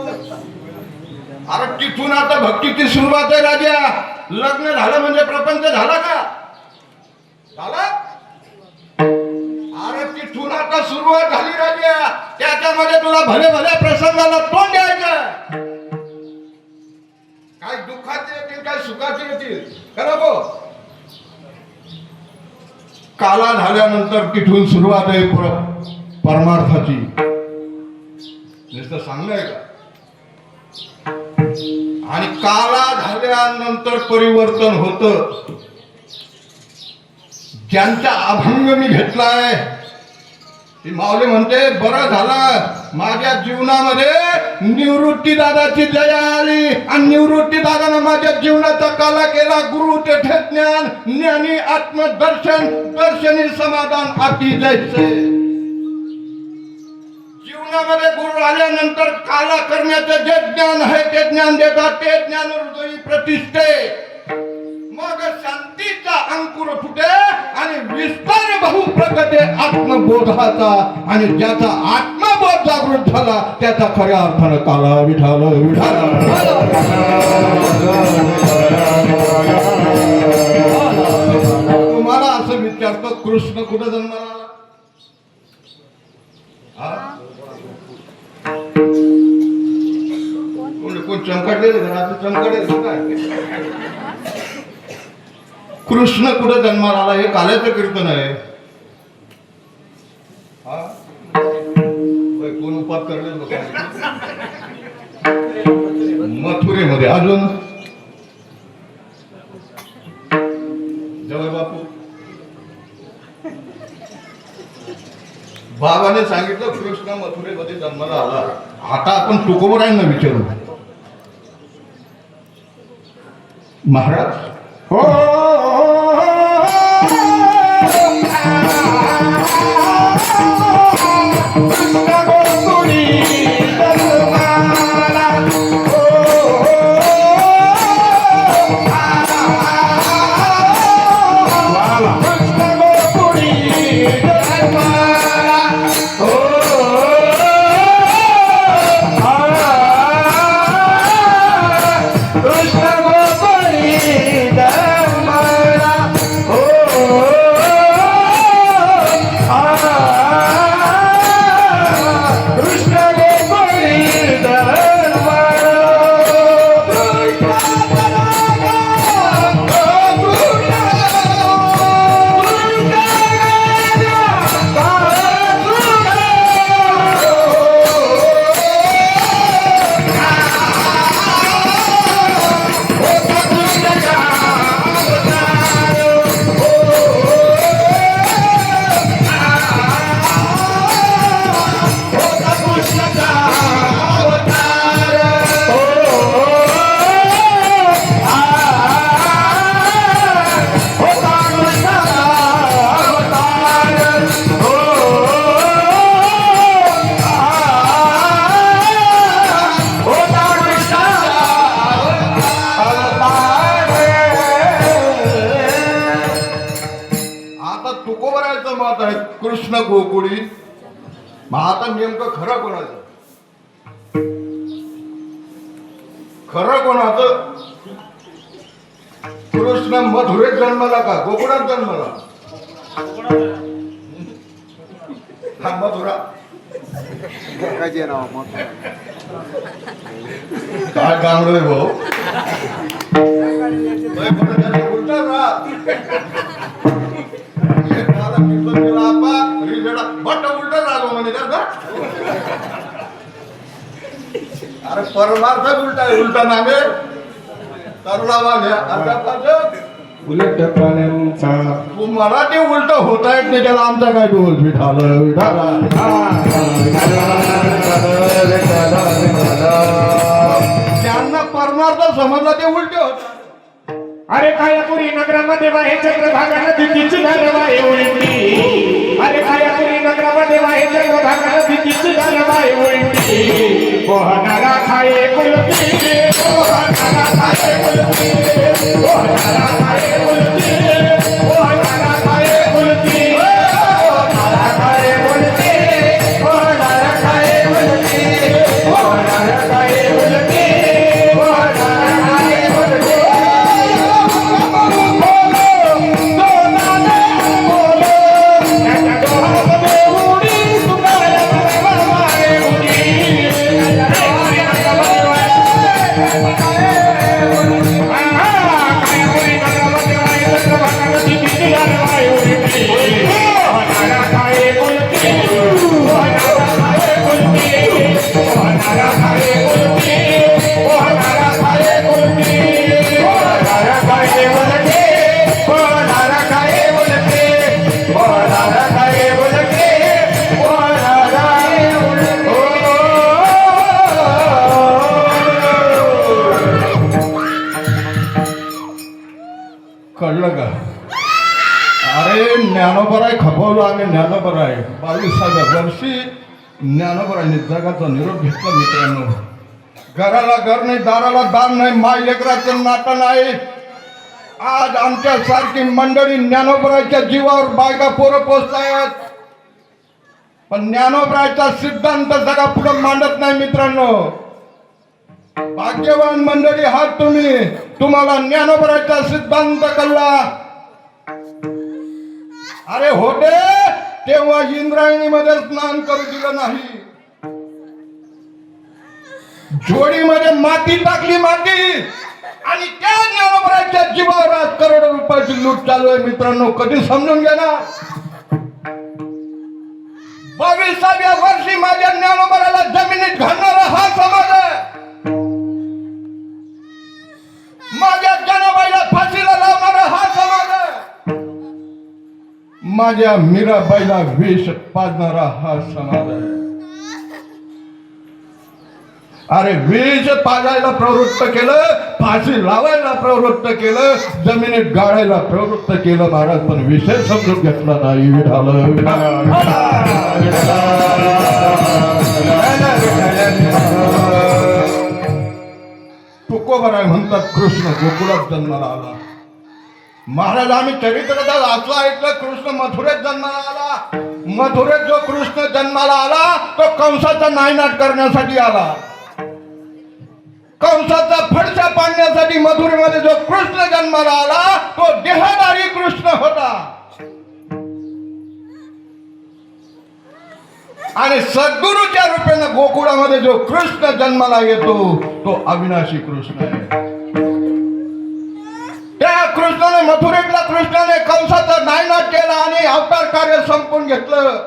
अरे तिथून आता भक्तीची सुरुवात आहे राजा. लग्न झालं म्हणजे प्रपंच झाला का? झाला. अरे तिथून आता सुरुवात झाली राजा. त्याच्यामध्ये तुला भले भल्या प्रसंगाला तोंड द्यायचं. काय दुःखाचे येतील काय सुखाचे येतील खरं गो. काला झाल्यानंतर तिथून सुरुवात आहे परमार्थाची. नुसतं सांगणं आहे का? आणि काला झाल्यानंतर परिवर्तन होतं. ज्यांचा अभंग मी घेतलाय ती माऊली म्हणते बरं झालं माझ्या जीवनामध्ये निवृत्ती दादाची दया आली आणि निवृत्ती दादानं माझ्या जीवनाचा काला केला. गुरु तेथे ज्ञान ज्ञानी आत्मदर्शन दर्शनी समाधान अति जैसे. जीवनामध्ये गुरु आल्यानंतर काला करण्याचं जे ज्ञान आहे ते ज्ञान देतात. ते ज्ञान हृदयी प्रतिष्ठे. मग शांतीचा अंकुर फुटे आणि विस्तार बहु प्रगटे आत्मबोधाचा. आणि ज्याचा आत्मबोध जागृत झाला त्याचा खऱ्या अर्थानं काला विठाल विठाल. तुम्हाला असं विचारतो कृष्ण कुठं जन्माला आला? कोण चमकटले चमकटे कृष्ण कुठं जन्माला आला हे काल्याचं कीर्तन आहे. कोण उपात करले लोक मथुरेमध्ये. अजून जवळ बापू बाबाने सांगितलं कृष्ण मथुरेमध्ये जन्माला आला. आता आपण तुकोबरायांना विचारू महाराज. हो कृष्ण गोकुळी. मग आता नेमकं खरं कोणाचं? खरं कोणाचं? कृष्ण मथुरेत जन्माला का गोकुळात जन्माला? हा मथुरा काय गांगडोय भाऊ उलटा बट उलट राहतो म्हणे का? अरे परमार्थ उलटा आहे. उलटा नामे उलट प्राण्यांचा. तू मराठी उलट होत आहेत नाही त्याला आमचा काय डोल विठालं ज्यांना परमार्थ समजला ते उलटे होतात. अरे कायापुरी नगरामध्ये वाहे चंद्रभागा नदीची धारवाही उलटी. अरे कायापुरी नगरामध्ये वाहे चंद्रभागा नदीची धारवाही उलटी. पोहणारा खाये कुलती पोहणारा खाये कुलती पोहणारा खाये कुलती पोहणारा खाये कुलती पोहणारा खाये कुलती पोहणारा खाये कुलती पोहणारा खाये कुलती पोहणारा खाये कुलती. खपवलं आम्ही ज्ञानोबराय 22व्या वर्षी ज्ञानोबरायने जगाचा निरोप घेतला मित्रांनो. घराला घर नाही, दाराला दार नाही, माय लेकराचं नातं नाही. आज आमच्या सारखी मंडळी ज्ञानोबरायच्या जीवावर बायका पोरं पोचतायत, पण ज्ञानोबरायचा सिद्धांत जगा पुढे मांडत नाही मित्रांनो. भाग्यवान मंडळी हात तुम्ही, तुम्हाला ज्ञानोबरायचा सिद्धांत कळला. अरे होते तेव्हा इंद्रायणी मध्ये स्नान करू दिलं नाही, जोडीमध्ये माती टाकली माती, आणि त्या ज्ञानोबरायच्या जीवावर आज करोडो रुपयाची लूट चालू आहे मित्रांनो. कधी समजून घ्या ना. 22व्या वर्षी माझ्या ज्ञानोबराला जमिनीत घालणारा हा समाज आहे. माझ्या जनाबाईला फाशीला लावणारा हा समाज आहे. माझ्या मीराबाईला विष पाजणारा हा समाज आहे. अरे विष पाजायला प्रवृत्त केलं, फाशी लावायला प्रवृत्त केलं, जमिनीत गाडायला प्रवृत्त केलं महाराज, पण विषय समजून घेतला नाही. तुकोबराय म्हणतात कृष्ण गोकुळात जन्माला आला. महाराज आम्ही चरित्रात असं ऐकलं, कृष्ण मथुरेत जन्माला आला. मथुरेत जो कृष्ण जन्माला आला तो कंसाचा नायनाट करण्यासाठी आला. कंसाचा फडशा पाडण्यासाठी मथुरेमध्ये जो कृष्ण जन्माला आला तो देहधारी कृष्ण होता. आणि सद्गुरूच्या रूपाने गोकुळामध्ये जो कृष्ण जन्माला येतो तो अविनाशी कृष्ण आहे. त्या कृष्णाने मथुरेतला कृष्णाने कंसाचा नायनाट केला आणि अवतार कार्य संपून घेतलं.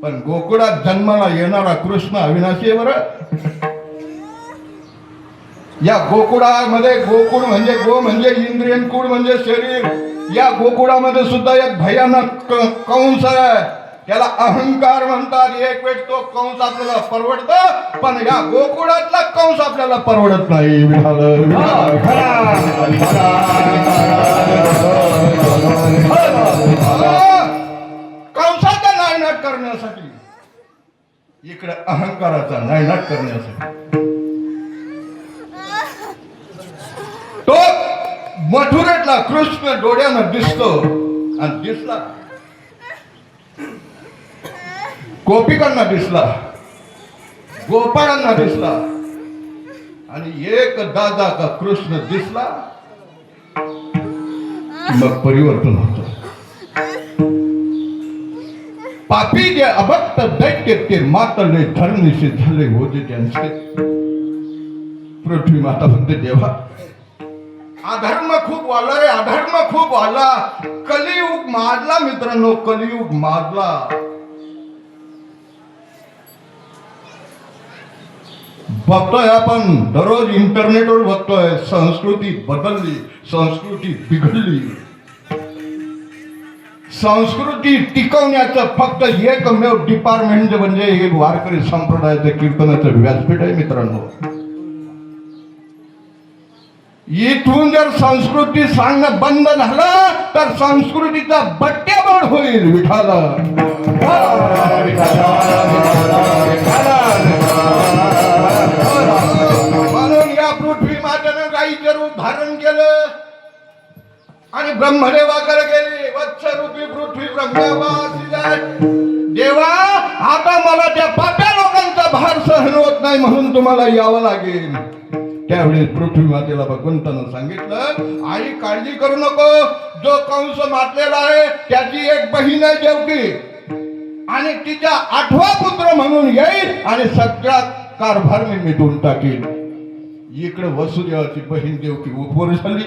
पण गोकुळात जन्माला येणारा कृष्ण अविनाशी आहे बरं. या गोकुळामध्ये, गोकुळ म्हणजे गो म्हणजे इंद्रियन, कुळ म्हणजे शरीर, या गोकुळामध्ये सुद्धा एक भयानक कंस आहे. त्याला अहंकार म्हणतात. एक वेळ तो कंस आपल्याला परवडतो, पण या गोकुळातला कंस आपल्याला परवडत नाही. कंसाचा नायनाट करण्यासाठी, इकडे अहंकाराचा नायनाट करण्यासाठी तो मथुरेतला कृष्ण डोळ्यानं दिसतो. आणि दिसला, गोपिकांना दिसला, गोपाळांना दिसला, आणि एक दादा का कृष्ण दिसला, मग परिवर्तन होतं. पापी जे अभक्त दैत्य ते मातले धरणीशी झाले होते त्यांचे. पृथ्वी माता म्हणते देवा अधर्म खूप वाढला रे, अधर्म खूप वाढला. कलियुग माजला मित्रांनो, कलियुग माजला. बघतोय आपण दररोज इंटरनेटवर बघतोय, संस्कृती बदलली, संस्कृती बिघडली. संस्कृती टिकवण्याचं फक्त एकमेव डिपार्टमेंट म्हणजे हे वारकरी संप्रदायाचं कीर्तनाचं व्यासपीठ आहे मित्रांनो. इथून जर संस्कृती सांगणं बंद झालं तर संस्कृतीचा बट्ट्याबोळ होईल. विठाला म्हणून या पृथ्वी मातेनं गाईचं रूप धारण केलं आणि ब्रह्मदेवाकडे गेली. वत्सरूपी पृथ्वी ब्रह्माबाद देवा, आता मला त्या पाप्या लोकांचा भार सहन होत नाही, म्हणून तुम्हाला यावं लागेल. त्यावेळेस पृथ्वी मातेला भगवंतानं सांगितलं, आई काळजी करू नको, जो कंस मारलेला आहे त्याची एक बहीण आहे देवकी, आणि तिचा 8वा पुत्र म्हणून येईल आणि सगळा कारभार मी मिटून टाकीन. इकडे वसुदेवाची बहीण देवकी उपवर झाली,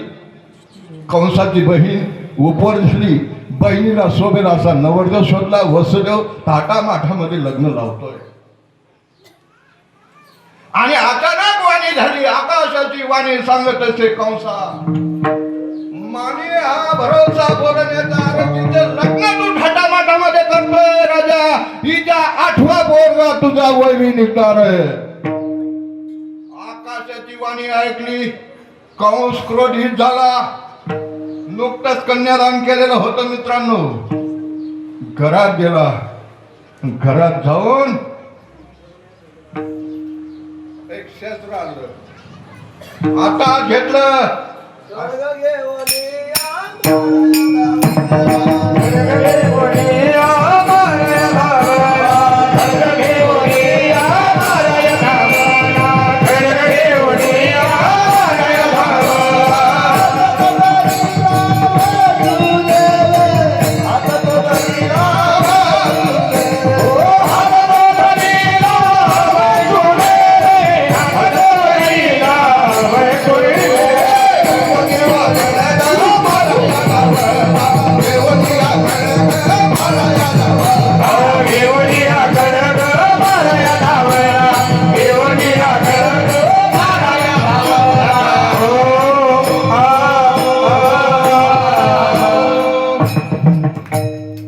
कंसाची बहीण उपवर झाली. बहिणीला शोभेल असा नवरदेव शोधला. वसुदेव थाटामाठामध्ये लग्न लावतोय आणि अचानक वाणी झाली, आकाशाची वाणी सांगत असे कंसा, माने हा भरोसा बोलण्याचा. अरे तिचं लग्न तू थाटामाठामध्ये करतोय राजा, हिच्या 8वा पोरगा तुझा वैरी निघणार आहे. आकाशाची वाणी ऐकली, कंस क्रोधित झाला. नुकतंच कन्यादान केलेलं होतं मित्रांनो. घरात गेला. घरात जाऊन एक शस्त्र आणलं. आता घेतलं.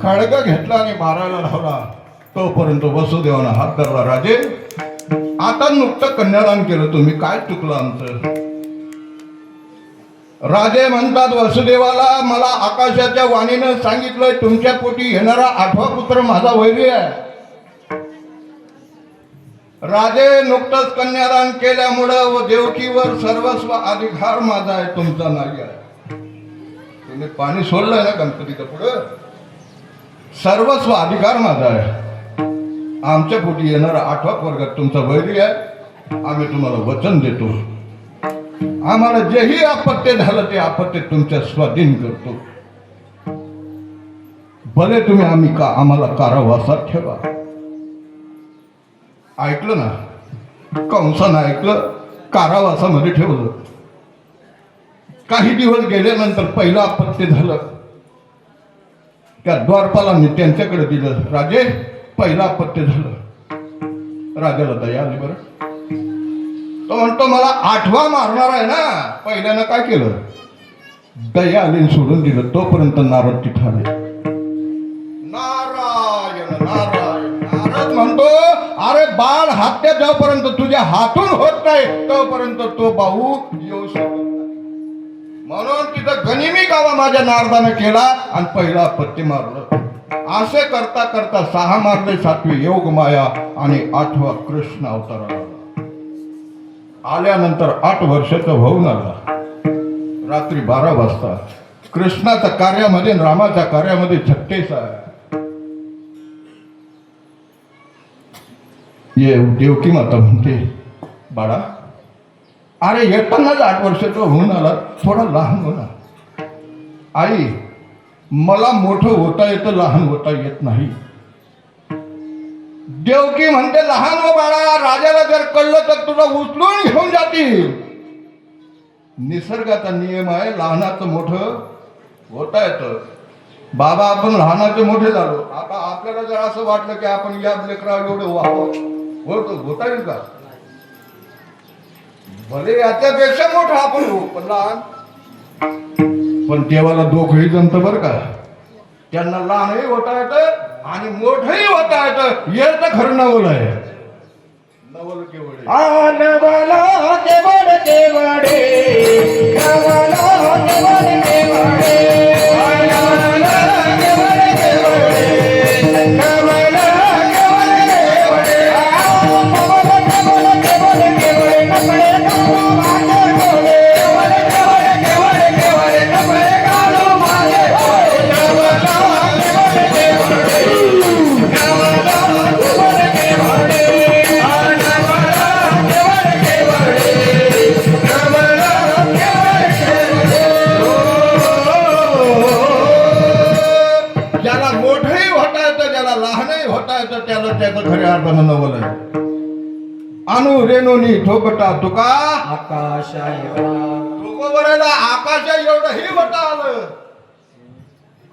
खडग घेतला आणि मारायला लावला. तोपर्यंत वसुदेवानं हात धरला. राजे, आता नुकतं कन्यादान केलं तुम्ही, काय चुकलं आमचं? राजे म्हणतात वसुदेवाला, मला आकाशाच्या वाणीनं सांगितलंय तुमच्या पोटी येणारा 8वा पुत्र माझा वैरी आहे. राजे, नुकतंच कन्यादान केल्यामुळं व देवकीवर सर्वस्व अधिकार माझा आहे, तुमचा नाही आहे. तुम्ही पाणी सोडलंय ना गणपतीच्या पुढं, सर्वस्व अधिकार माझा आहे. आमच्या पोटी येणारा 8वा वर्गात तुमचा वैरी आहे. आम्ही तुम्हाला वचन देतो, आम्हाला जेही आपत्य झालं ते आपत्य तुमच्या स्वाधीन करतो. भले तुम्ही आम्हाला कारावासात ठेवा. ऐकलं ना, कंसानं ऐकलं, कारावासामध्ये ठेवलं. काही दिवस गेल्यानंतर पहिलं आपत्य झालं. त्या द्वारपालांनी त्यांच्याकडे दिलं. राजे, पहिलं आपत्य झालं. राजाला दया आली. बरं, तो म्हणतो मला 8वा मारणार आहे ना. पहिल्यानं काय केलं? दया आली, सोडून दिलं. तोपर्यंत नारद तिथं आले. नारायण नारायण. नारद म्हणतो, अरे बाळ हत्या जोपर्यंत तुझ्या हातून होत नाही तोपर्यंत तो भाऊ येऊ शकतो. म्हणून तिथं गनिमी गावा माझ्या नारदानं केला आणि पहिला आपत्ती मारलं. असे करता करता 6 मारले, 7वी योग माया आणि 8वा कृष्ण अवतार आल्यानंतर 8 वर्षाचा होऊन आला. रात्री 12 वाजता कृष्णाच्या कार्यामध्ये रामाच्या कार्यामध्ये 36 आहे. ये देवकी माता म्हणते, बाळा, अरे येतानाच 8 वर्षाचा होऊन आला, थोडा लहान होणार. आई, मला मोठं होता येतं, लहान होता येत नाही. देवकी म्हणते, लहान हो बाळा, राजाला जर कळलं तर तुला उचलून घेऊन जातील. निसर्गाचा नियम आहे, लहानाचं मोठं होता येतं. बाबा, आपण लहानाचे मोठे झालो. आता आपल्याला जर असं वाटलं की आपण या लेकरावर एवढं व्हावं, होता येईल का? भले याच्यापेक्षा मोठं आपण होऊ, पण लहान. पण देवाला दोघंही जमत बर का. त्यांना लहानही होता येतं आणि मोठंही होता येतं. येत खरं नवल आहे. नवल केवढे नवला केवळ केवळे, नवला केवळ केवळे, नवला केवळ केवळे, नवला केवळ केवळे, नवला केवळ केवळे, नवले काढू माझे डोळे, नवले केवळ केवळे, नवले काढू माझे डोळे, नवला केवळ केवळे, नवला केवळ केवळे. ज्याला मोठंही होता येतं, ज्याला लहानही होता येतं, त्याला त्याचं खऱ्या अर्थानं नवल आहे. अनु रेणुनी ठोकटा तुका आकाश तुकोबऱ्याला आकाशा एवढंही होता आलं,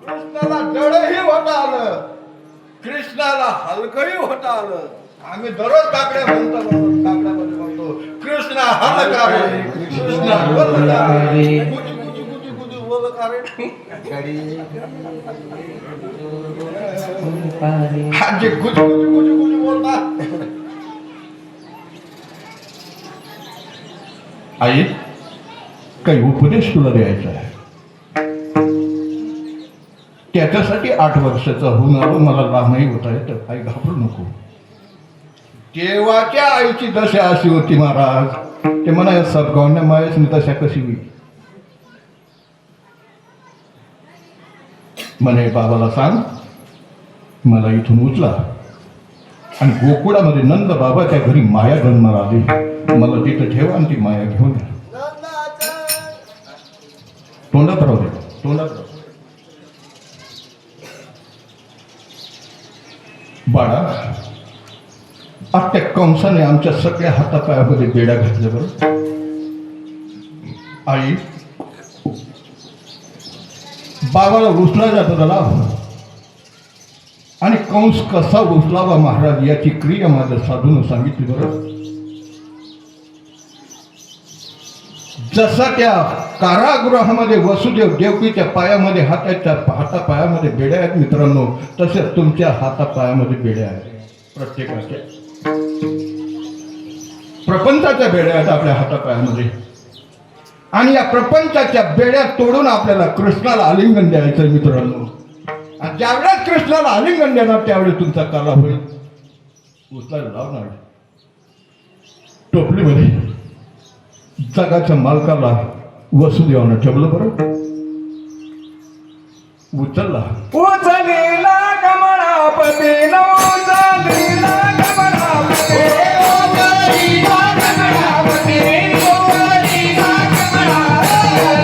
कृष्णाला जडही होता आलं, कृष्णाला हलकही होता आलं. आम्ही दररोज काकड्या काकड्यामध्ये म्हणतो, कृष्णा हलका रे, कृष्णा हलका रे, गुजी गुजी गुजी गुजी बोलका रे. हा जे गुजी गुजी गुजी गुजी बोलतात. आई, काही उपदेश तुला द्यायचा आहे. त्याच्यासाठी 8 वर्षाचा होऊन आलो, मला लहानही होता येतं, काही घाबरू नको. देवाच्या आईची दशा अशी होती महाराज, ते म्हणा सद्गावण्या मायच दशा कशी होईल. म्हणे बाबाला सांग मला इथून उचला आणि गोकुळामध्ये नंद बाबाच्या घरी माया जन्माला आली, मला तिथं ठेवा आणि ती माया घेऊन या. तोंडात राहू दे, तोंडात राहू. बाळा, त्या कंसाने आमच्या सगळ्या हातापायामध्ये बेड्या घातल्या बरं. आई, बाबाला रुसला जातो त्याला, आणि कंस कसा रुसलावा महाराज याची क्रिया माझ्या साधून सांगितली बरं. जसा त्या कारागृहामध्ये वसुदेव देवकीच्या पायामध्ये हातापायामध्ये बेड्या आहेत मित्रांनो, तसेच तुमच्या हातापायामध्ये बेड्या आहेत प्रत्येकाच्या. प्रपंचाच्या बेड्या आहेत आपल्या हातापायामध्ये, आणि या प्रपंचाच्या बेड्या तोडून आपल्याला कृष्णाला आलिंगन द्यायचं मित्रांनो. आणि ज्यावेळेस कृष्णाला आलिंगन देणार त्यावेळेस तुमचा काला होईल. उचलायला लावणार टोपलीमध्ये जगाच्या मालकाला वसुदेवानं ठेवलं बरं. उचलला उचलेला कमळापती उचलेला कमळापती उचलेला कमळापती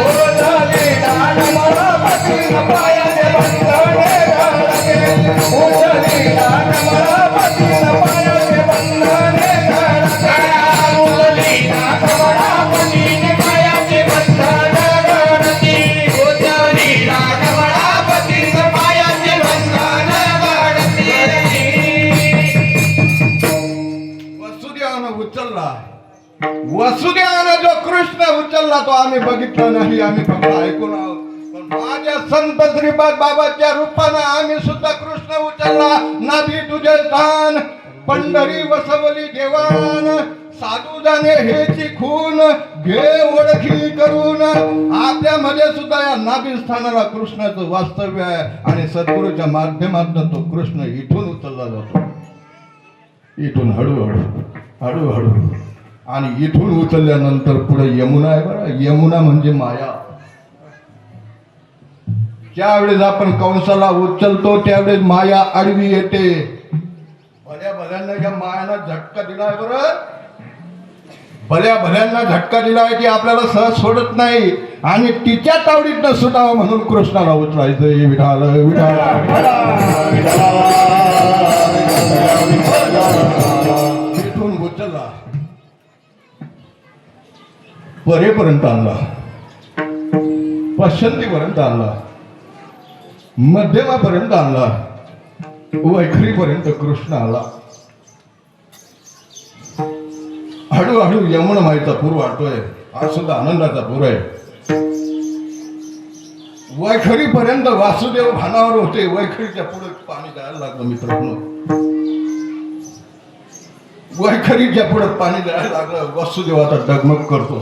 उचलेला कमळापती पायाने बंधने घालते उचलेला कमळापती पायाने बंधने घालते उचलेला कमळापती पायाने बंधने घालते उचलेला कमळापती पायाने बंधने घालते. वसुदेवानं उचलला. वसुदेवानं जो कृष्ण उचलला तो आम्ही बघितला नाही, आम्ही फक्त ऐकून आहोत. पण माझ्या संत श्रीपाद बाबाच्या रूपानं आम्ही सुद्धा कृष्ण उचलला. नाभी तुझे स्थान पंढरी वसवली देवान, साधू जाणे हेची खून घे ओळखी करून. आपल्यामध्ये सुद्धा या नाभी स्थानाला कृष्णाचं वास्तव्य आहे, आणि सद्गुरूच्या माध्यमातून तो कृष्ण इथून उचलला जातो, इथून हळूहळू हळूहळू. आणि इथून उचलल्यानंतर पुढे यमुना आहे बरं. यमुना म्हणजे माया. ज्यावेळेस आपण कंसाला उचलतो त्यावेळेस माया आडवी येते. भल्या भल्यांना या मायाला झटका दिलाय बरं, भल्या भल्यांना झटका दिलाय की आपल्याला सहज सोडत नाही, आणि तिच्या तावडीतनं सुटावं म्हणून कृष्णाला उचलायचं. विठाल विठाल इथून उचलला, परेपर्यंत आणला, पश्चंतीपर्यंत आणला, मध्यमापर्यंत आणला, वैखरीपर्यंत कृष्ण आला. हळूहळू यमुना माईचा पूर वाढतोय. हा सुद्धा आनंदाचा पूर आहे. वैखरीपर्यंत वासुदेव भानावर होते. वैखरीच्या पुढे पाणी जायला लागलं मित्रांनो. वैखरीच्या पुढे पाणी जायला लागलं. वासुदेव आता डगमग करतो.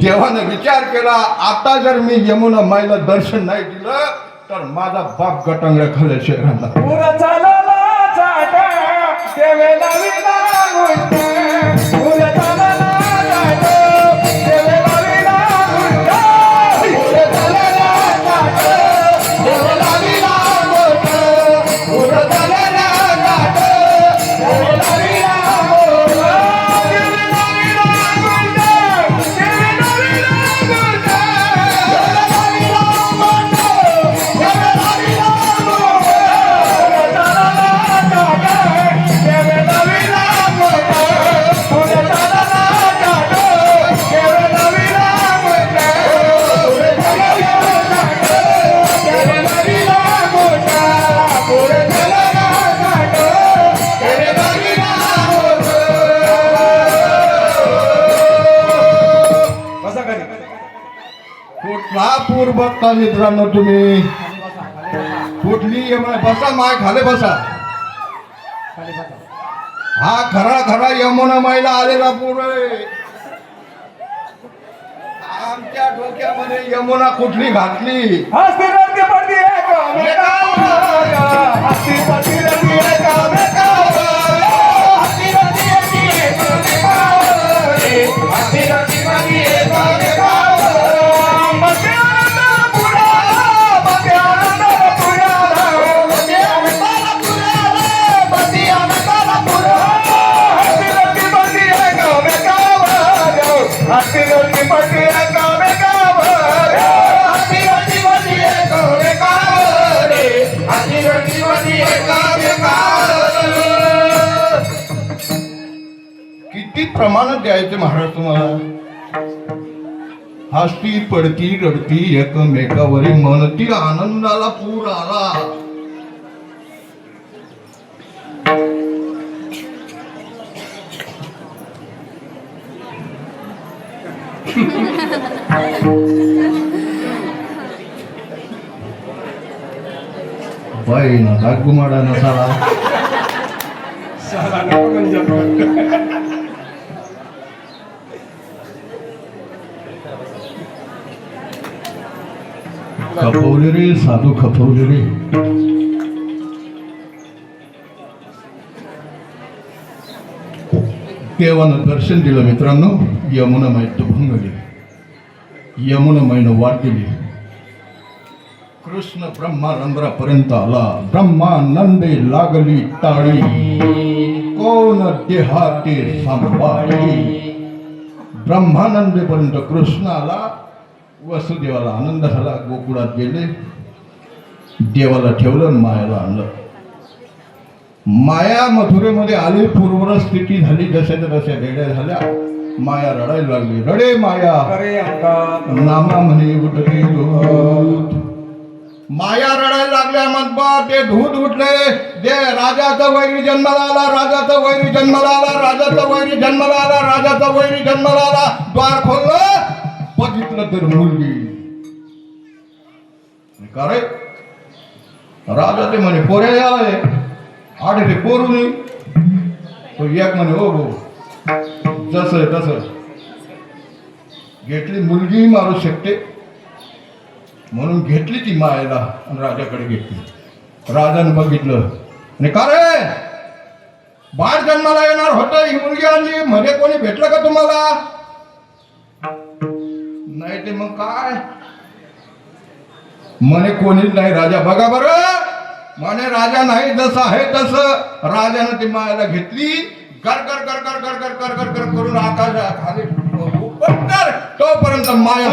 देवानं विचार केला, आता जर मी यमुना माईला दर्शन नाही दिलं तर माझा बाप गटांगड्या खाल्ल्या शहरांना. पुरा चालला जाता देवेला विना गुंडे पुरा चालला जाता देवेला विना गुंडे पुरा चालला जाता देवेला विना गुंडे पुरा चालला जाता देवेला विना गुंडे देवेला विना गुंडे देवेला विना गुंडे देवेला विना गुंडे देवेला विना कुठला पूर बघता मित्रांनो तुम्ही? कुठली यमुना? बसा माय खाली बसा. हा खरा खरा यमुना माईला आलेला पूर आहे. आमच्या डोक्यामध्ये यमुना कुठली घातली हस्ती रस्ती पडती एकमेकावर हस्ती पडती रस्ती एकमेकावर हस्ती रस्ती पडती एकमेकावर हस्ती रस्ती पडती एकमेकावर मते आनंदाला पुराला मते आनंदाला पुराला मते आनंदाला पुराला मते आनंदाला पुराला हस्ती रस्ती पडती एकमेकावर हस्ती रस्ती पडती एकमेकावर हस्ती रस्ती पडती एकमेकावर हस्ती रस्ती पडती एकमेकावर किती प्रमाणात द्यायचे महाराज तुम्हाला हसती पडती रडती एकमेकावरी मनती आनंदाला पूर आला बाई ना दागुमाडा नसाला खपवले रे साधू खपवले रे देवानं दर्शन दिलं मित्रांनो यमुनामाईत भंगली यमुनामाईनं वाट दिली कृष्ण ब्रह्मानंदापर्यंत आला ब्रह्मानंदे लागली टाळी कोण देहाते सांभाळी ब्रह्मानंदेपर्यंत कृष्ण आला वसुदेवाला आनंद झाला गोकुळात गेले देवाला ठेवलं आणि मायाला आणलं माया मथुरेमध्ये आली पूर्व स्थिती झाली जशाच्या तशा रेड्या झाल्या माया रडायला लागली रडे माया अरे अंका नामा म्हणे उठले दूध माया रडायला लागल्या मतबा ते दूध उठले दे राजाचा वैरी जन्माला आला राजाचा वैरी जन्माला आला राजाचा वैरी जन्माला आला राजाचा वैरी जन्माला आला द्वार खोललं बघितलं तर मुलगी का रे राजा ते म्हणे पोरे आले आडे ते पोरू तो एक म्हणे हो हो जसं तसं घेतली मुलगी मारू शकते म्हणून घेतली ती मायला आणि राजाकडे घेतली राजानं बघितलं आणि का रे बाळ जन्माला येणार होतं ही मुलगी आणली मध्ये कोणी भेटलं का तुम्हाला नाही ते मग काय म्हणे कोणीच नाही राजा बघा बरं म्हणे राजा नाही जसं आहे तसं राजानं ती मायाला घेतली कर कर कर कर कर कर कर कर कर करून आकाशात खाली उपटणार तोपर्यंत माया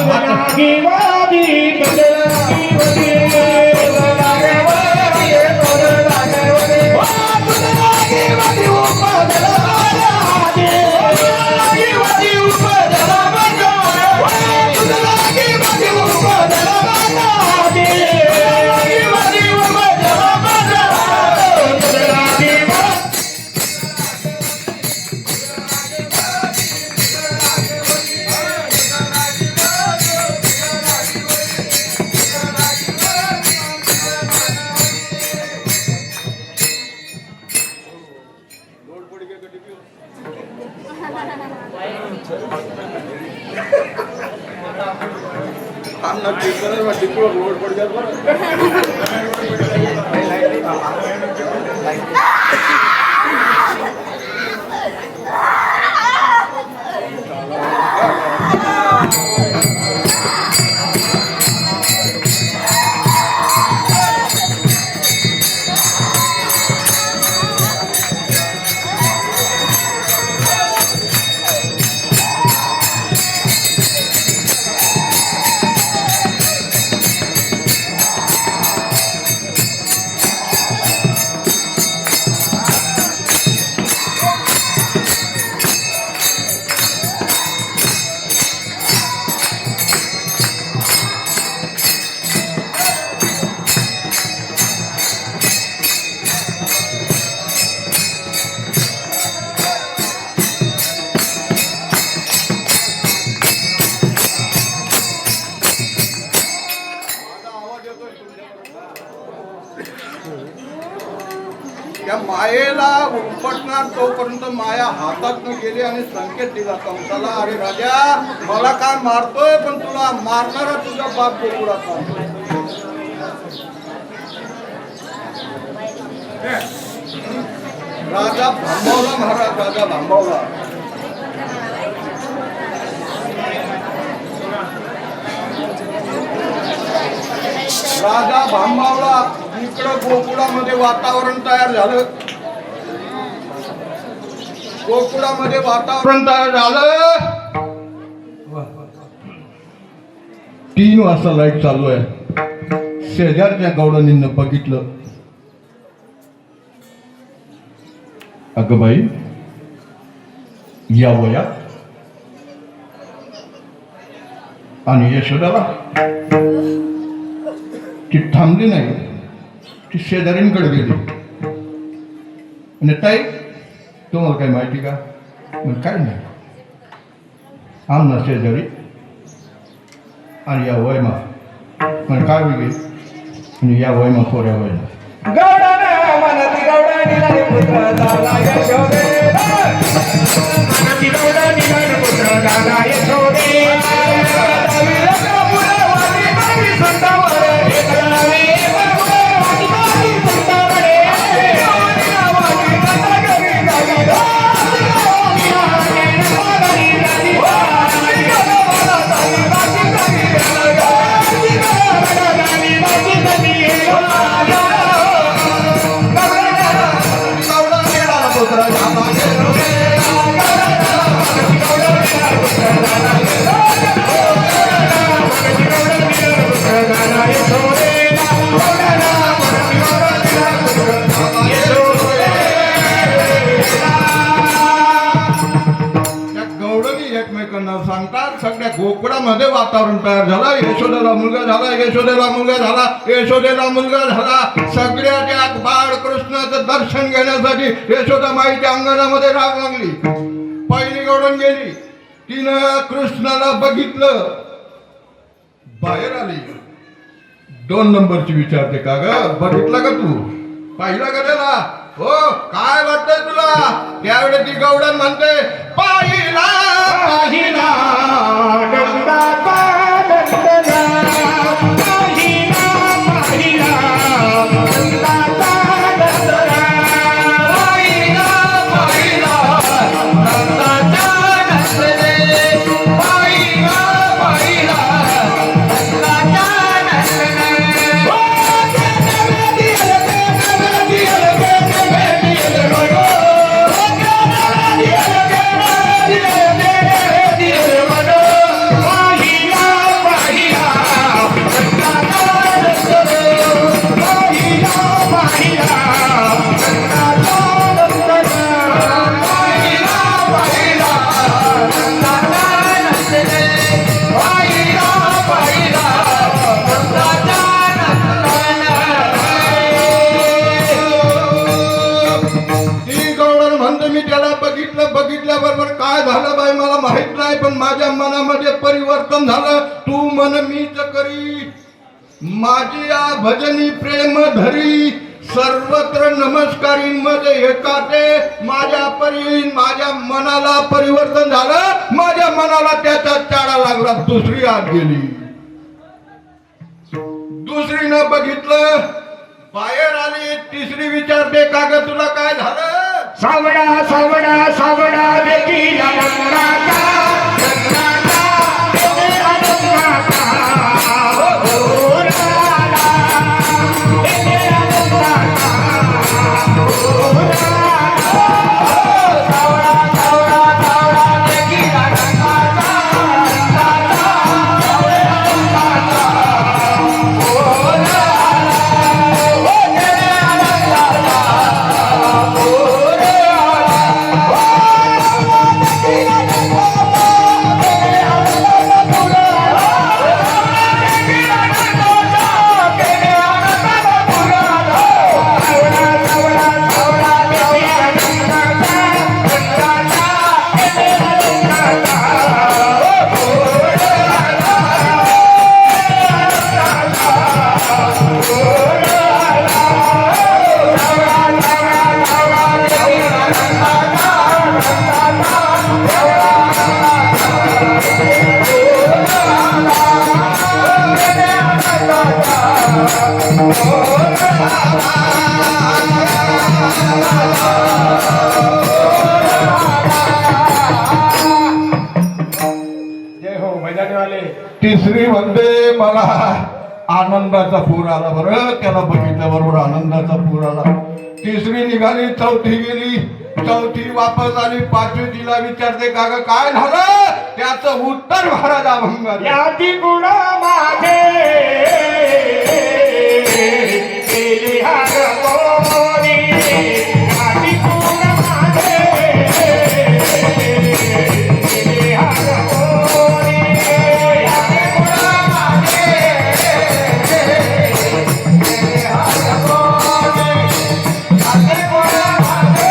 त्या मायेला उपटणार तोपर्यंत माया हातातनं गेली आणि संकेत दिला कंसाला, अरे राजा मला काय मारतोय पण तुला मारणारा तुझा बाप गोकुळात मारतोय. राजा भांबावला महाराज, राजा भांबावला. राजा भांबावला. इकडं गोकुळामध्ये वातावरण तयार झालं. गोकुळामध्ये वातावरण तयार झालं. 3 वाजता लाईट चालू आहे. शेजारच्या गौडणींना बघितलं, अगं बाई या वयात आणि यशोदाला. ती थांबली नाही, ती शेजारींकडे गेली आणि ताई तुम्हाला काय माहिती का? मग काय नाही, आमना शेजारी आणि या वयमा म्हणजे काय वेगळी आणि या वयमा थोड्या वयमा. गौडानं मनती गौडा निघाले पुत्र झाला यशोदेला. मनती गौडा निघाले पुत्र झाला यशोदेला. दहावीला कापुरे वाली बाई संतावरे. दहावी कापुरे वाली बाई संतावरे. वालीला वाली माता घरी झाली. वालीला वाली झाली. वालीला मला झाली बाकी झाली. वालीला मला झाली बाकी झाली. एकमेकांना सांगतात. सगळ्या गोकुळामध्ये वातावरण तयार झालं. यशोदेला मुलगा झाला, यशोदेला मुलगा झाला, यशोदेला मुलगा झाला. सगळ्या त्या बाळकृष्णाचं दर्शन घेण्यासाठी यशोदा माईच्या अंगणामध्ये राग लागली. पहिली गौडण गेली, तिनं कृष्णाला बघितलं, बाहेर आली. 2 नंबरची विचारते, का ग बघितलं का तू, पाहिला का त्याला? हो काय वाटतंय तुला? त्यावेळी ती गौडण म्हणते, पाहिला पाहिला नंदाचा नंदना. पाहिला पाहिला नंदाचा नंदना. पाहिला पाहिला नंदाचा नंदने. पाहिला पाहिला नंदाचा नंदने. बघितल्याबरोबर काय झालं बाई मला माहित नाही, पण माझ्या मनामध्ये परिवर्तन झालं. तू मन मीच करी, माझी या भजनी प्रेम धरी. सर्वत्र नमस्कारी मध्ये एकाते. माझ्या परी माझ्या मनाला परिवर्तन झालं. माझ्या मनाला त्याचा चाडा लागला. दुसरी आत गेली. दुसरीनं बघितलं, बाहेर आली. तिसरी विचारते, का ग तुला काय झालं? सावडा सावडा सावडा देखील रंगाचा. रंगाचा तेरा रंगाचा. हो राला तेरा रंगाचा. हो राला सावडा सावडा सावडा देखील रंगाचा. रंगाचा तेरा रंगाचा. हो राला हो तेरा रंगाचा. हो जय हो मैदानीवाले. तिसरी म्हणते मला आनंदाचा पूर आला बरं, त्याला बघितल्याबरोबर आनंदाचा पूर आला. तिसरी निघाली, चौथी गेली, चौथी वापस आली, पाचवी तिला विचारते का ग काय झालं, त्याचं उत्तर महाराज अभंगात. यादी गुण माझे केली हार कोणी, यादी गुण माझे केली हार कोणी, यादी गुण माझे केली हार कोणी, यादी गुण माझे केली हार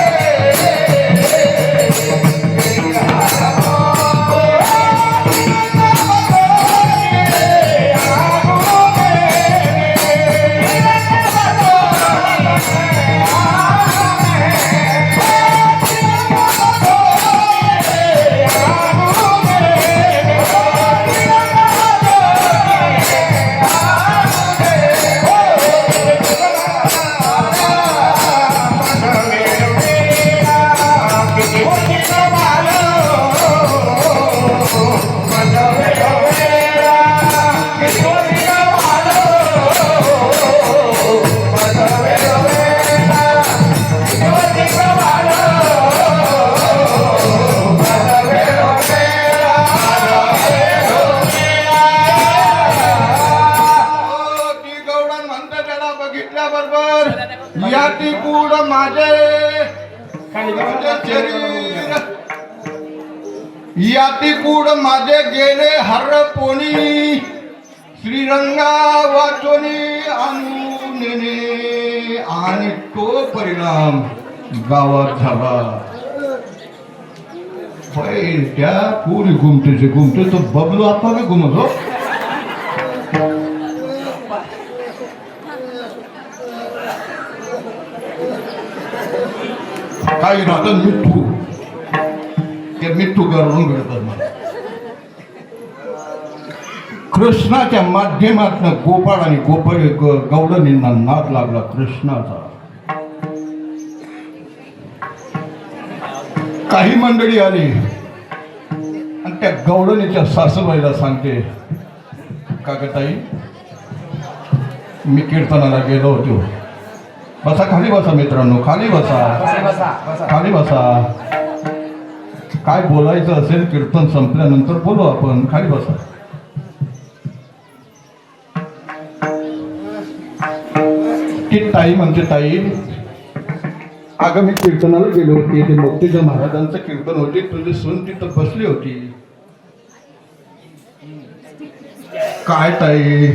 याती कूड माझे खाली शरीर, याती कूड माझे गेले हर पोनी, श्रीरंगा वाचोनी आणून आणि तो परिणाम गावात झाला. होय, त्या पुरी घुमते तो बबलू आपा बी घुमत हो. काही राहतं मिठ्ठू, ते मिठ्ठू करून मिळतात मला. कृष्णाच्या माध्यमातून गोपाळ आणि गवळणींना नाद लागला कृष्णाचा. काही मंडळी आली आणि त्या गवळणीच्या सासूबाईला सांगते, का ग ताई, मी कीर्तनाला गेलो होतो. बसा, खाली बसा मित्रांनो, खाली बसा, खाली बसा. काय बोलायचं असेल कीर्तन संपल्यानंतर बोलू आपण, खाली बसा. ती ताई म्हणते, ताई अगं मी कीर्तनाला गेलो होती, ते मुक्तीच्या महाराजांचं कीर्तन होते, तुझी सून तिथं बसली होती. काय ताई,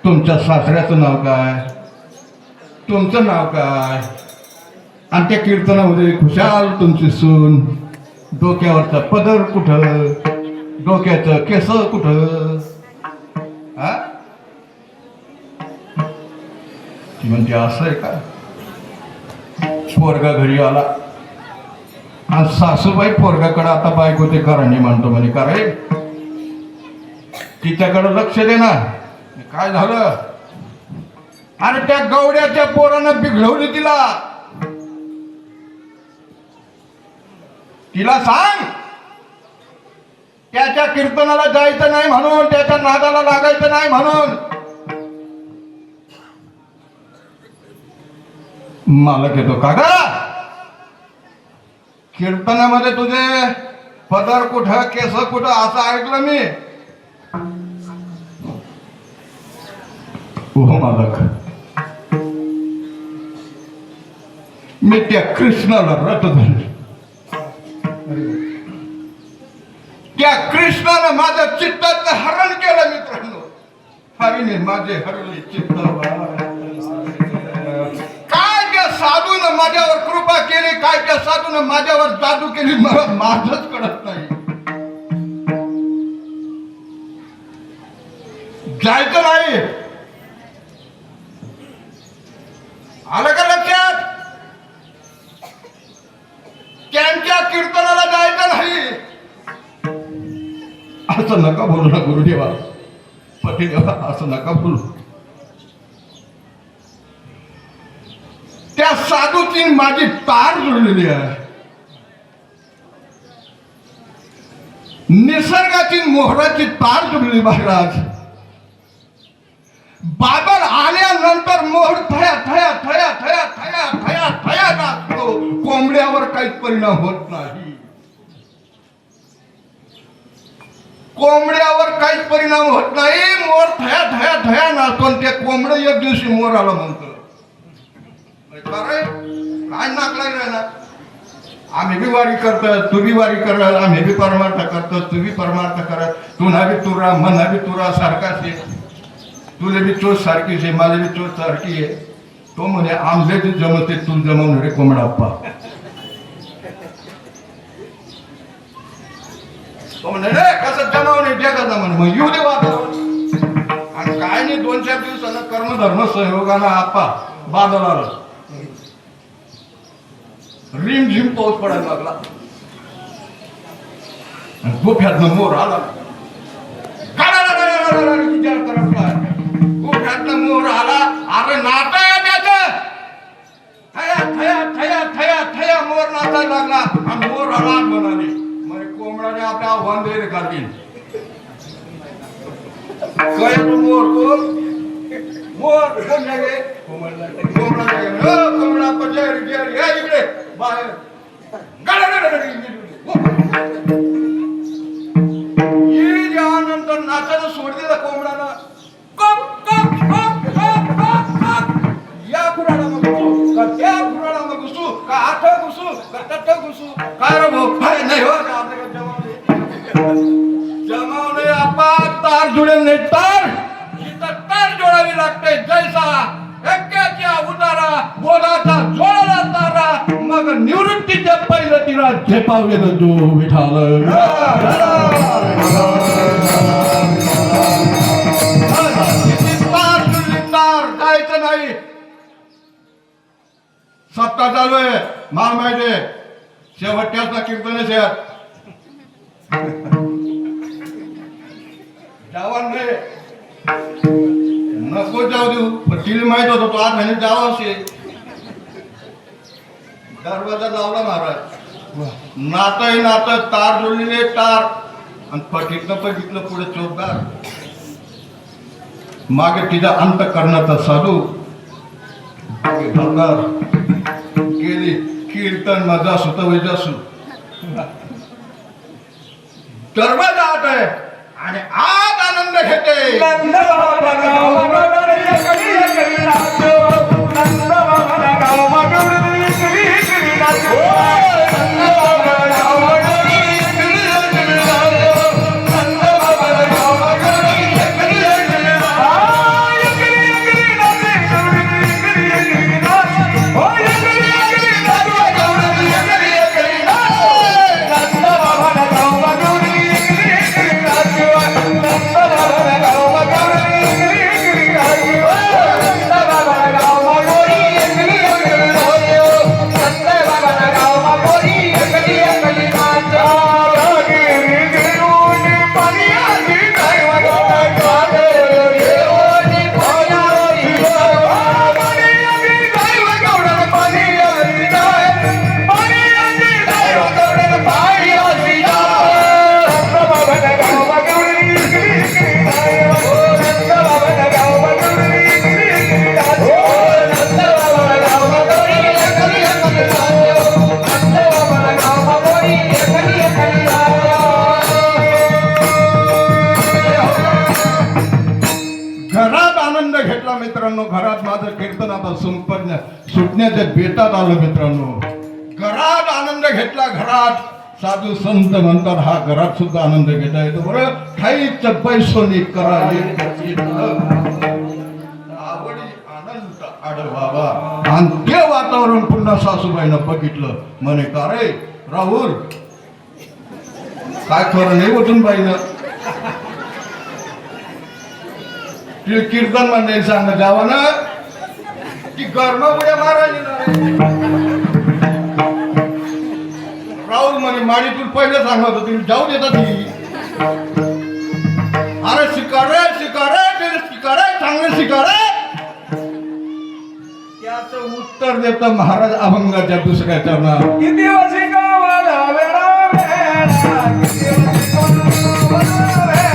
तुमच्या सासऱ्याचं नाव काय, तुमचं नाव काय, आणि त्या कीर्तनामध्ये खुशाल तुमची सून, डोक्यावरचा पदर कुठं, डोक्याचं केस कुठं. हा, ती म्हणजे असं आहे का. पोरगा घरी आला आणि सासूबाई पोरगाकडे आता बायको ते करांनी म्हणतो म्हणे, का रे तिच्याकडे लक्ष दे ना. काय झालं, अरे त्या गवड्याच्या पोरानं बिघडवली तिला. तिला सांग त्याच्या कीर्तनाला जायचं नाही म्हणून, त्याच्या नादाला लागायचं नाही म्हणून. मालक येतो, का ग कीर्तनामध्ये तुझे पदर कुठं केस कुठं असं ऐकलं मी. हो मालक, मी त्या कृष्णाला रट धरले. त्या कृष्णानं माझ्या चित्ताचं हरण केलं मित्रांनो. हरीने माझे हरले चित्त. काय त्या साधून माझ्यावर कृपा केली, काय त्या साधून माझ्यावर जादू केली, मला माझच कळत नाही. जायचं नाही, आलं का लक्षात. त्यांच्या कीर्तनाला जायचं नाही. असं नका बोलू ना गुरुदेवा, पतिदेवा, असं नका बोलू. त्या साधूची माझी तार जुळलेली आहे. निसर्गाची मोहराची तार जुळली महाराज. बादल आल्यानंतर मोहर थया थया थया थया थया थया थया नाचतो. कोंबड्यावर काहीच परिणाम होत नाही. कोंबड्यावर काहीच परिणाम होत नाही. मोर थया थया थया नाचतो आणि ते कोंबडं एक दिवशी मोराला म्हणतो काय नाकला ना. आम्ही बी वारी करतो, तू बी वारी कर, आम्ही बी परमार्थ करतो, तू बी परमार्थ करत, तुला बी तुरा मना बी तुरा सारखाच आहे, तुला बी चोच सारखीच आहे, मला बी चोच सारखी आहे. तो म्हणे आमले बी जमते तू जमवून रे कोंबडाप्पा. तो म्हणे रे कसं जमावणे जगाचा म्हणे. मग येऊ दे वातावरण. आणि काय नाही 2-4 दिवसानं कर्मधर्म संयोगानं आप्पा बादल आलं. रिम झिम पाऊस पडायला लागला. गोफ्यातनं मोर आला. गोफ्यातनं मोर आला. अरे नाता त्याचं थया थया थया थया थया मोर नाचायला लागला. आणि मोर आला म्हणाले म्हणजे कोंबडाने आपल्या आव्हान दिले काढतील. काय तू मोर कोण मोर कोण जागे कोंबडा जागे कोंबडा पण या इकडे बाहेर यानंतर नाचायला सोड दिलं कोंबड्याला. या खुराडा मग घुसू का त्या खुराडा मग घुसू का आठ घुसू का तट घुसू काय रे भाऊ काय नाही हो जमावले आपा तार जुळेल नाही. तार जिथं तार जोडावी लागते जैसा एक्क्याच्या उतारा बोधाचा जोडला तारा मग निवृत्तीच्या पहिलं तिला झेपावलेलं जो विठाल. तार जुळली तार जायचं नाही. सप्ताह चालू आहे मला माहिती आहे. शेवटच्याचा कीर्तनच यात जावान नाही नको जाऊ देऊ. पण तिला माहित होतं तो 8 महिने जावा असे. दरवाजा लावला महाराज. नातं नातं तार जोडलेले तार आणि पटीतनं बघितलं पुढे चौकदार. मागे तिचा अंत करण्याचा साधू गेली कीर्तन माझा सुत वैजासू. दरवाजा आत आहे आणि आत आनंद घेते. मित्रांनो घरात माझं कीर्तन आता सुटण्याच्या बेतात आलं. मित्रांनो घरात आनंद घेतला. घरात साधू संत म्हणतात हा घरात सुद्धा आनंद घेता येतो. बरं खाईच पैसोनी करा आवडी आनंद आड बाबा. आणि ते वातावरण पुन्हा सासूबाईनं बघितलं. म्हणे का रे राहुल काय खरं नाही उठून बाईनं कीर्तन म्हणजे सांग जावा ना की गरमा उड्या मारायची. राहुल म्हणे माडी तू पहिले सांगत होती जाऊ देतात ती. अरे शिकारे शिकारे शिकारे चांगले शिकारे. याचं उत्तर देतं महाराज अभंगाच्या दुसऱ्या चरणात. किती वर्षी गावाला वेळा वेळा, किती वर्षी गावाला वेळा,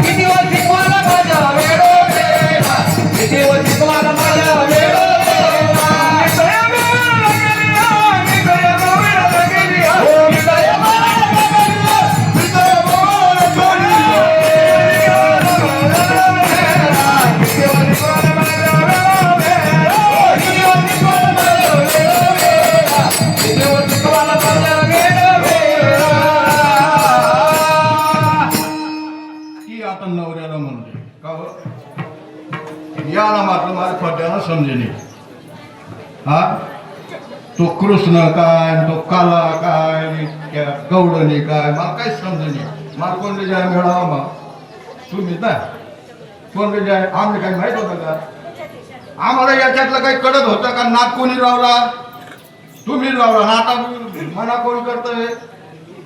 किती वर्षी तुम्हाला माझ्या वेळो वेळा, किती वर्षी तुम्हाला माझ्या वेळो वेळा. निसया वेळा गेली हा, निसया वेळा गेली हा. हृदय मला हृदय मला किती वर्षी गावाला माझ्या वेळा वेळा, किती वर्षी तुम्हाला माझ्या वेळो वेळा, किती वर्षी तुम्हाला माझ्या वेळो वेळा. ती आता नवऱ्याला म्हणते का हो? याला मात्र माझ्या खोट्याला समजेने. हा तो कृष्ण काय तो काला काय आणि त्या गौडणी काय मला काही समजेने. मला कोणते जाय मिळावा मग तुम्ही ना कोणते जाय आम्ही काही माहित होतं का? आम्हाला याच्यातलं काही कळत होतं का? नाक कोणी लावला? तुम्ही लावला. नाटा मना कोण करतंय?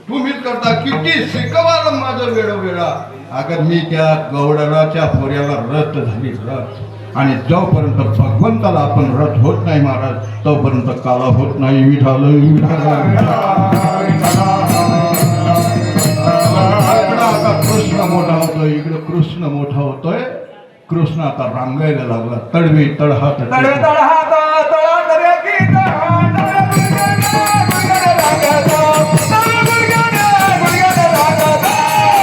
तुम्हीच करता. किती शिकवाल माझं वेळोवेळा. अगर मी त्या गौडराच्या पोऱ्याला रत झाली रत. आणि जोपर्यंत भगवंताला आपण रत होत नाही महाराज तोपर्यंत काला होत नाही. विठाल आता कृष्ण मोठा होतोय. इकडे कृष्ण मोठा होतोय. कृष्ण आता रांगायला लागला. तडवी तडहात तळ तळ हात तळा दर्या की तळ तळ गुडघ्याने लागतो, तळ गुडघ्याने लागतो.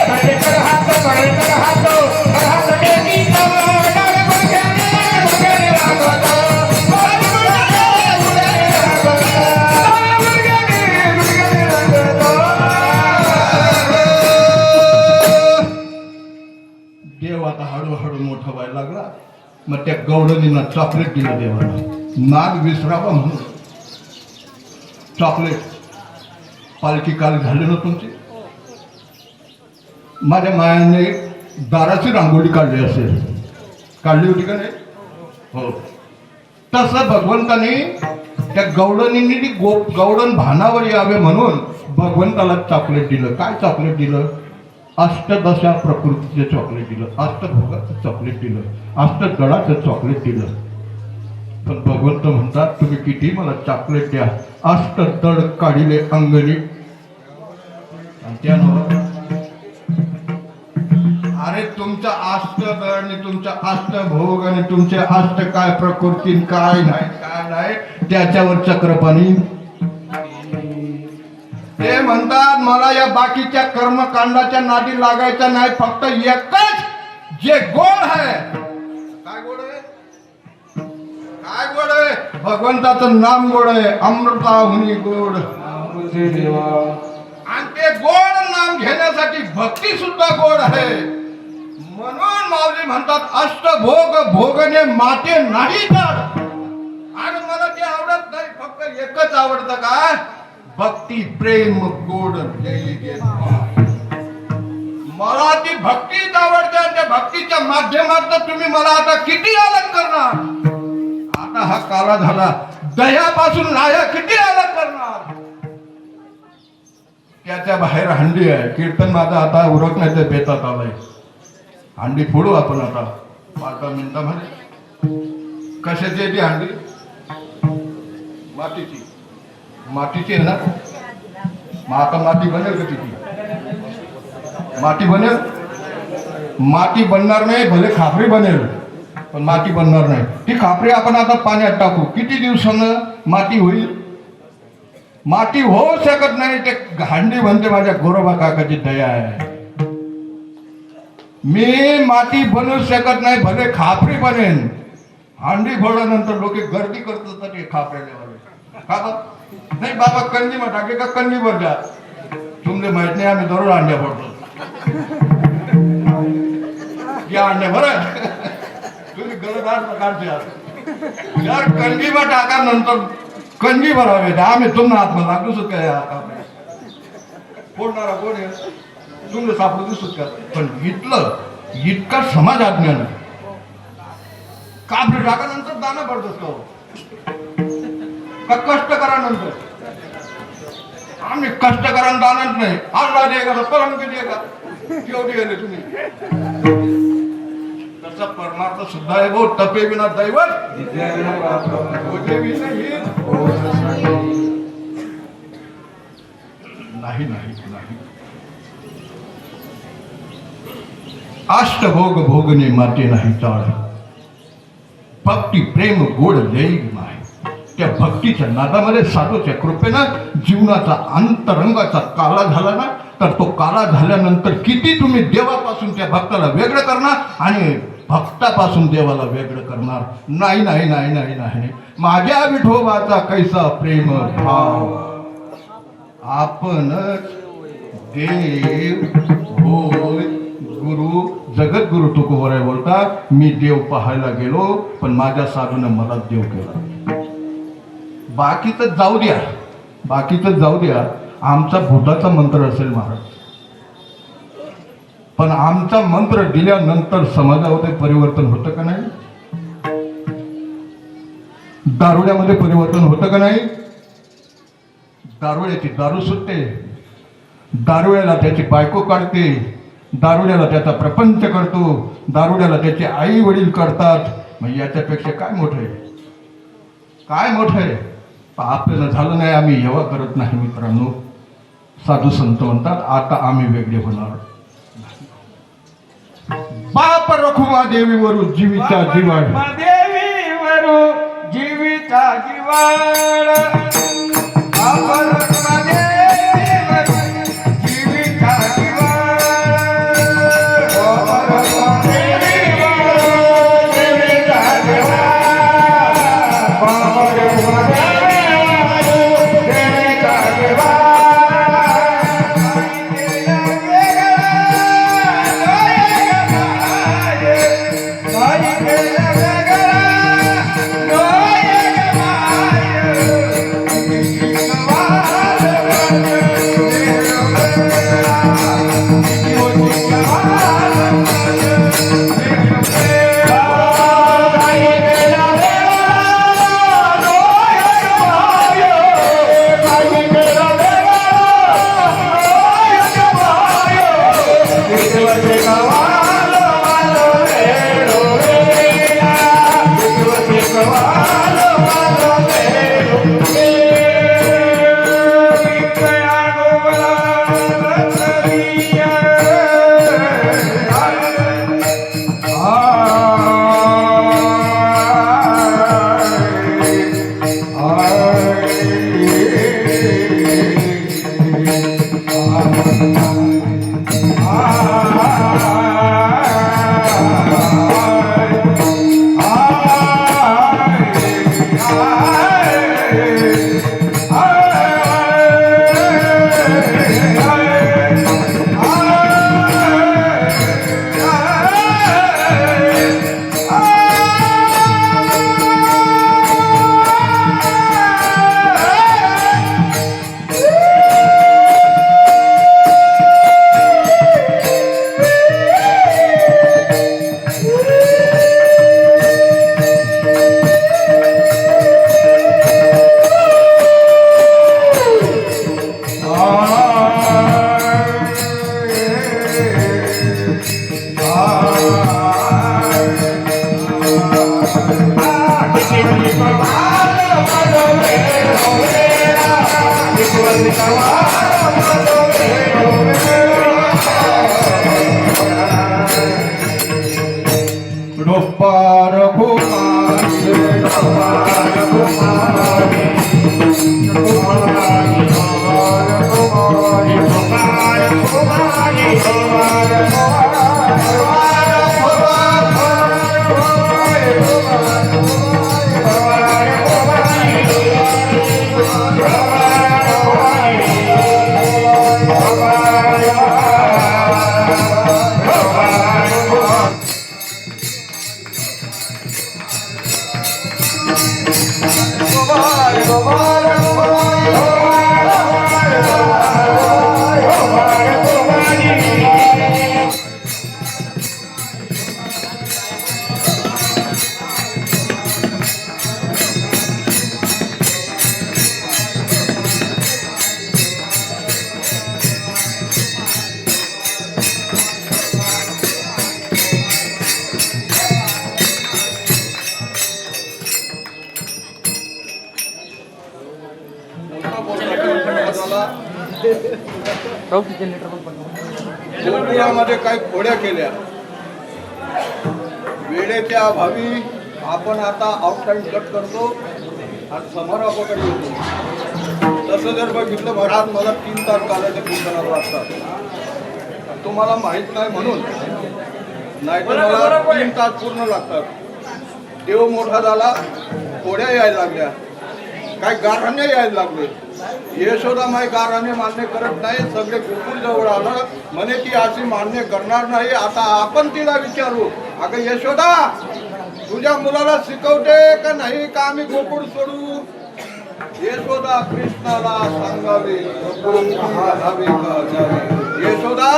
तळ तळ हात तळ हात टेकी तळ गुडघ्याने लागतो, तळ गुडघ्याने लागतो. देव आता हळूहळू मोठा व्हायला लागला. मग त्या गौडणींना चॉकलेट दिलं देवाला. नाग विसरावा म्हणून चॉकलेट. पालखी काल झाली ना तुमची. माझ्या मायाने दाराची रांगोळी काढली असेल. काढली होती का नाही? हो. तसं भगवंताने त्या गौडणींनी गौडण भानावर यावे म्हणून भगवंताला चॉकलेट दिलं. काय चॉकलेट दिलं? अष्टदशा प्रकृतीचे चॉकलेट दिलं. अष्टभोगाचं चॉकलेट दिलं. अष्टगडाचं चॉकलेट दिलं. पण भगवंत म्हणतात तुम्ही किती मला चॉकलेट द्या अष्टदड काढिले अंगणी. आणि त्यानं अरे तुमचा अष्टदड आणि तुमचा अष्टभोग आणि तुमचे अष्ट काय प्रकृती काय नाही त्याच्यावर चक्रपाणी. ते म्हणतात मला या बाकीच्या कर्मकांडाच्या नादी लागायचं नाही. फक्त एकच जे गोड आहे. काय गोड आहे? काय गोड आहे? भगवंताचं नाम गोड आहे. अमृताहुनी गोड. आणि ते गोड नाम घेण्यासाठी भक्ती सुद्धा गोड आहे. म्हणून माऊली म्हणतात अष्टभोग भोगणे माते नाही तर. आणि मला ते आवडत नाही. फक्त एकच आवडतं काय? भक्ती प्रेम गोड. मला ती भक्तीच आवडते. त्या भक्तीच्या माध्यमातून तुम्ही मला आता किती अलग करणार? आता हा काला झाला. दह्यापासून लाह्या किती अलग करणार? त्याच्या बाहेर हंडी आहे. कीर्तन माझा आता उरक नाही तर बेतात आलाय. हंडी फोडू आपण आता 5 मिनिटामध्ये. कशाची आहे ती हंडी? मातीची. मातीची आहे ना? मग आता माती बनेल का तिची? माती बनेल? माती बनणार नाही. भले खापरी बनेल पण माती बनणार नाही. ती खापरी आपण आता पाण्यात टाकू. किती दिवसानं माती होईल? माती होऊ शकत नाही. ते हंडी म्हणते माझ्या गोरोबा काकाची दया आहे. मी माती बनवू शकत नाही. भले खापरी बनेन. हंडी फोडल्यानंतर लोक गर्दी करतात ते खापऱ्यावाले. का बा? नाही बाबा कंदी मग टाके का कंदी वर जा. तुमले माहित नाही आम्ही दररोज अंड्या फोडतो. या अंड्या बरं तुम्ही गरजदार प्रकारचे आहात. जर कंदीवर टाका नंतर कंदी भरावे आम्ही तुम्हाला आत्मा लागू सुद्धा काय आता फोडणारा कोण आहे? तुमचं सापडू दिसत का? पण इतका समाज अज्ञान. कापडी टाका नंतर दाना पडतोस का कष्ट करा नंतर? आम्ही कष्ट करा दानच नाही. आज राजे का पलंग किती का केवढी गेले तुम्ही? त्याचा परमार्थ सुद्धा आहे भाऊ. तपे विना दैवत होते बी नाही. नाही नाही नाही. अष्टभोग भोगणे माते नाही चाळ. भक्ती प्रेम गोड लई नाही. त्या भक्तीच्या नादामध्ये साधूच्या कृपेनं जीवनाचा अंतरंगाचा काला झाला ना, तर तो काला झाल्यानंतर किती तुम्ही देवापासून त्या भक्ताला वेगळं करणार आणि भक्तापासून देवाला वेगळं करणार. नाही नाही नाही नाही नाही. माझ्या विठोबाचा कैसा प्रेम भाव. आपणच देव होय. गुरु जगद्गुरु तुकोबराय बोलतात, मी देव पाहायला गेलो पण माझ्या साधूनं मला देव केला. बाकीचं जाऊ द्या, बाकीचं जाऊ द्या. आमचा भूताचा मंत्र असेल महाराज, पण आमचा मंत्र दिल्यानंतर समाजामध्ये परिवर्तन होतं का नाही? दारुड्यामध्ये परिवर्तन होतं का नाही? दारुड्याची दारू सुटते, दारुड्याला त्याची बायको काढते, दारुड्याला त्याचा प्रपंच करतो, दारुड्याला त्याचे आई वडील करतात. मग याच्यापेक्षा काय मोठं आहे? काय मोठं आहे? आपल्याला झालं नाही, आम्ही येवा करत नाही मित्रांनो. साधू संत म्हणतात आता आम्ही वेगळे होणार. बाप रखुमा देवीवरू जीवीचा जीवाड. देवीवरू जीविता जीवाड. बाप रखुमा देवीवरू जीविता जीवाड. बाप रखुमा देवीवरू जीविता जीवाड. बाप रखुमा देवीवरू जीविता जीवाड. गोकुळामध्ये काही खोड्या केल्या वेळेच्या अभावी आपण आता आउटलाईन कट करतो आणि समारोपाकडे येतो. तसं जर बघितलं महाराज मला 3 तास कालाच्या कीर्तनाला लागतात. तुम्हाला माहित नाही म्हणून नाही तर मला 3 तास पूर्ण लागतात. देव मोठा झाला, खोड्या यायला लागल्या, काही गाराणे यायला लागले. यशोदा माई गाराणे मान्य करत नाही. सगळे गोकुळ जवळ आलं म्हणे ती अशी मान्य करणार नाही. आता आपण तिला विचारू, अगं यशोदा तुझ्या मुलाला शिकवते का नाही का आम्ही गोकुळ सोडू? यशोदा कृष्णाला सांगावे घालावे का जावे. यशोदा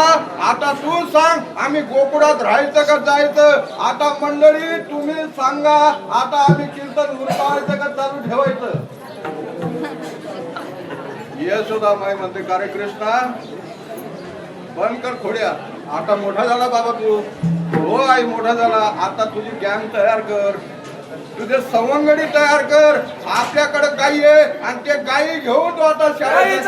आता तू सांग आम्ही गोकुळात राहायचं का जायचं? आता मंडळी तुम्ही सांगा, आता आम्ही कीर्तन उरकायचं का चालू ठेवायचं? यशोदा माई म्हणते का रे कृष्णा बंद कर खोड्या. आता मोठा झाला बाबा तू. हो आई मोठा झाला. आता तुझी गँग तयार कर, तुझे सवंगडी तयार कर. आपल्याकडे गाई आहे आणि ते गाई घेऊन तू आता शाळेत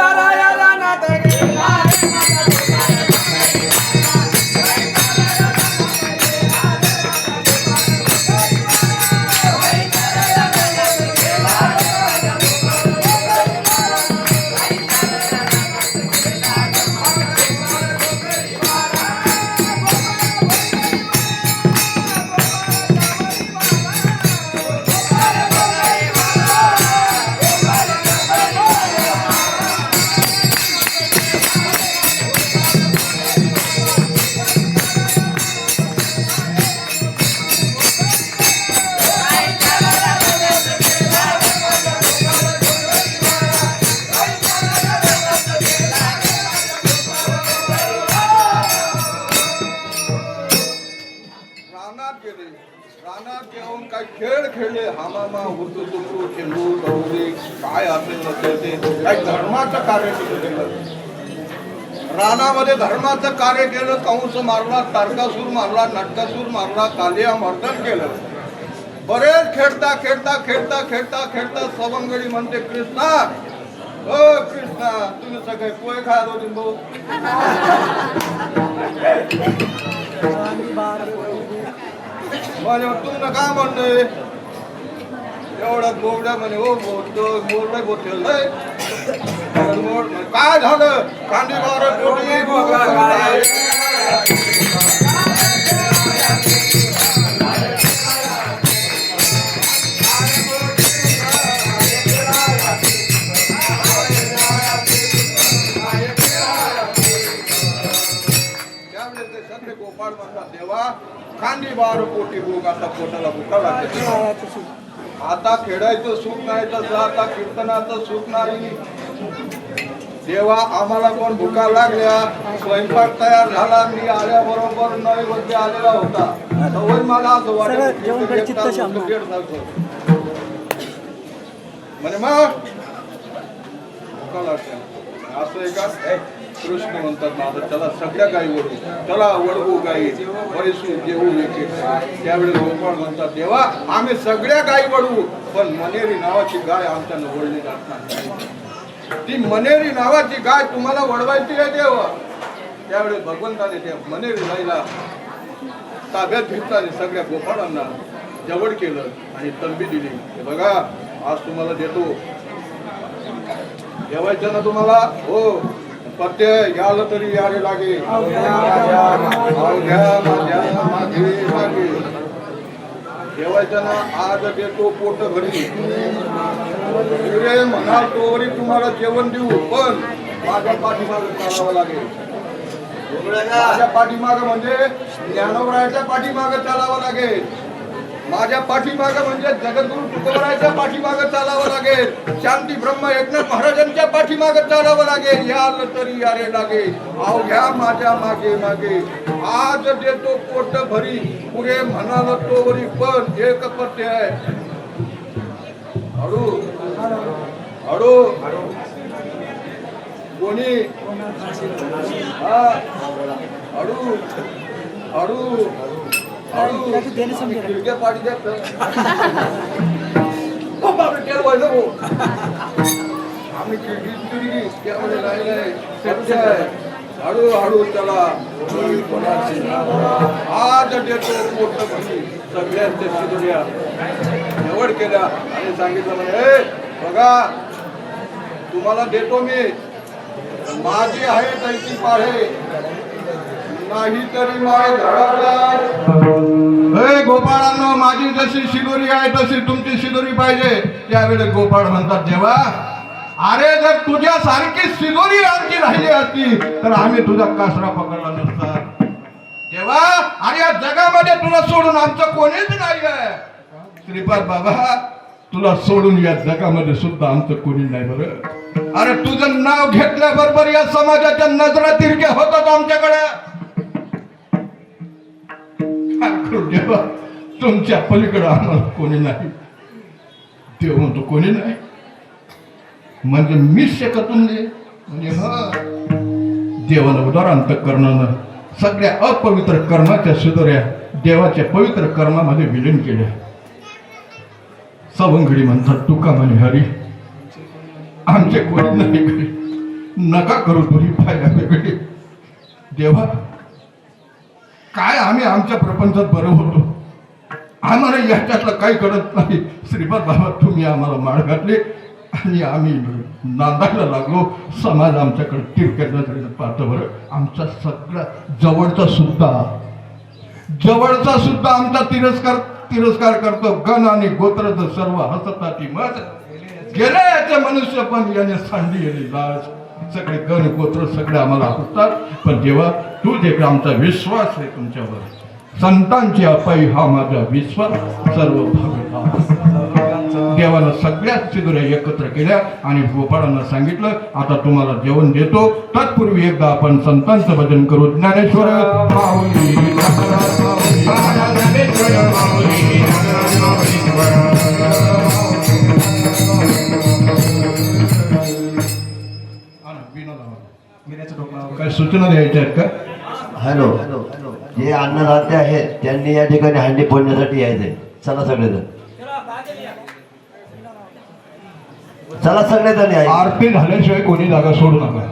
रानात घेऊन काय खेळ खेळले. हामामा हुतू तुकू चेंडू डोरी काय असेल नसेल ते काही धर्माचं कार्य केलं. रानामध्ये धर्माचं कार्य केलं. कंस मारला, तारकासूर मारला, नटकासूर मारला, कालिया मर्दन केलं. बरेच खेळता खेळता खेळता खेळता खेळता सवंगडी म्हणते कृष्णा ओ कृष्णा तुम्ही सगळे पोहे खात होते भाऊ. तुमनं काय म्हणतंय एवढा बोबड्या म्हणे हो मोरडे बोटेल काय झालं? कांदी बारा गोपाळ म्हणतात देवा खांदी बार पोटी भूक. आता पोटाला भुका लागते. आता खेळायचं सुख नाही तसं आता कीर्तनाचं सुख नाही. देवा आम्हाला पण भुका लागल्या. स्वयंपाक तयार झाला. मी आल्याबरोबर नैवेद्य आलेला होता. तवय मला असं वाटत म्हणे मग भुका लागते असं आहे का? कृष्ण म्हणतात माझं चला सगळ्या गाई वडू, चला वडवू गाई पैसू देऊ एके. त्यावेळेस गोपाळ म्हणतात देवा आम्ही सगळ्या गाई वडवू पण मनेरी नावाची गाय आमच्यानं वडली जात नाही. ती मनेरी नावाची गाय तुम्हाला वडवायची आहे देवा. त्यावेळेस भगवंताने त्या मनेरी गायला ताब्यात घेतला आणि सगळ्या गोपाळांना जवळ केलं आणि तलबी दिली. हे बघा आज तुम्हाला देतो. जेवायचं ना तुम्हाला? हो पत्ते घ्याल तरी यारे लागे. जेवायचं ना आज देतो पोट भरी. म्हणाल तोवरी तुम्हाला जेवण देऊ पण माझ्या पाठीमागं चालावं लागेल. माझ्या पाठीमागं म्हणजे ज्ञानोबरायाच्या पाठीमागं चालावं लागेल. माझ्या पाठीमागं म्हणजे जगद्गुरु तुकोबरायाच्या पाठीमागं चालावं लागेल. शांती ब्रह्म एकनाथ महाराजांच्या पाठीमागं चालावं लागेल. याल तरी यारे लागे अवघ्या माझ्या मागे मागे. आज देतो पोट भरी पुढे म्हणाल तोवरी पण एक पत्ते आहे. हळू हळू कोणी हा हळू हळू खिडक्या पाडी आम्ही खिडकी त्यामध्ये नाही सत्य आहे. हळूहळू त्याला आज देतो मोठं म्हणजे सगळ्यांच्या शिदोऱ्या निवड केल्या आणि सांगितलं म्हणे बघा तुम्हाला देतो मी माझी आहे त्याची पाढे नाही तरी माय धडाला गोपाळांनो माझी जशी शिदोरी आहे तशी तुमची शिदोरी पाहिजे. त्यावेळेस गोपाळ म्हणतात देवा अरे जर तुझ्यासारखी शिदोरी आमची राहिली असती तर आम्ही तुझा कासरा पकडला नसता. देवा अरे या जगामध्ये तुला सोडून आमचं कोणीच नाही आहे. श्रीपाद बाबा तुला सोडून या जगामध्ये सुद्धा आमचं कोणी नाही बरं. अरे तुझं नाव घेतल्याबरोबर या समाजाच्या नजरा तिरक्या होतात आमच्याकडे. देवा तुमच्या पलीकडे आम्हाला कोणी नाही. देव म्हणतो कोणी नाही म्हणजे मीच शकतून दे म्हणजे देवानं उदार अंतःकरणानं सगळ्या अपवित्र कर्माच्या शिदोऱ्या देवाच्या पवित्र कर्मामध्ये विलीन केल्या. सवंगडी म्हणतात तुका म्हणे हरी आमचे कोणी नाही घरी नका करू तुरी पाया वेगळी. देवा काय आम्ही आमच्या प्रपंचात बरं होतो आम्हाला याच्यातलं काही कळत नाही. श्रीपाद बाबा तुम्ही आम्हाला माळ घातली आणि आम्ही नांदायला लागलो. समाज आमच्याकडे तिरक्या नजरेनं पाहतो बरं. आमचा सगळा जवळचा सुद्धा आमचा तिरस्कार करतो. गण आणि गोत्र सर्व हसताची मत गेले याचे मनुष्य पण याने सांडी येणे लाज. सगळे गण गोत्र सगळे आम्हाला हसतात. पण जेव्हा तू जे आमचा विश्वास आहे तुमच्यावर संतांची अपाई हा माझा विश्वास सर्व भागवता. देवानं सगळ्याच शिदोऱ्या एकत्र केल्या आणि गोपाळांना सांगितलं आता तुम्हाला जेवण देतो. तत्पूर्वी एकदा आपण संतांचं भजन करू. ज्ञानेश्वर माऊली काय सूचना द्यायच्या आहेत का? हॅलो जे अन्नदाते आहेत त्यांनी या ठिकाणी हंडी फोडण्यासाठी यायचंय. चला सगळेजण चला सगळेजण या. आरती झाल्याशिवाय कोणी जागा सोडू नका.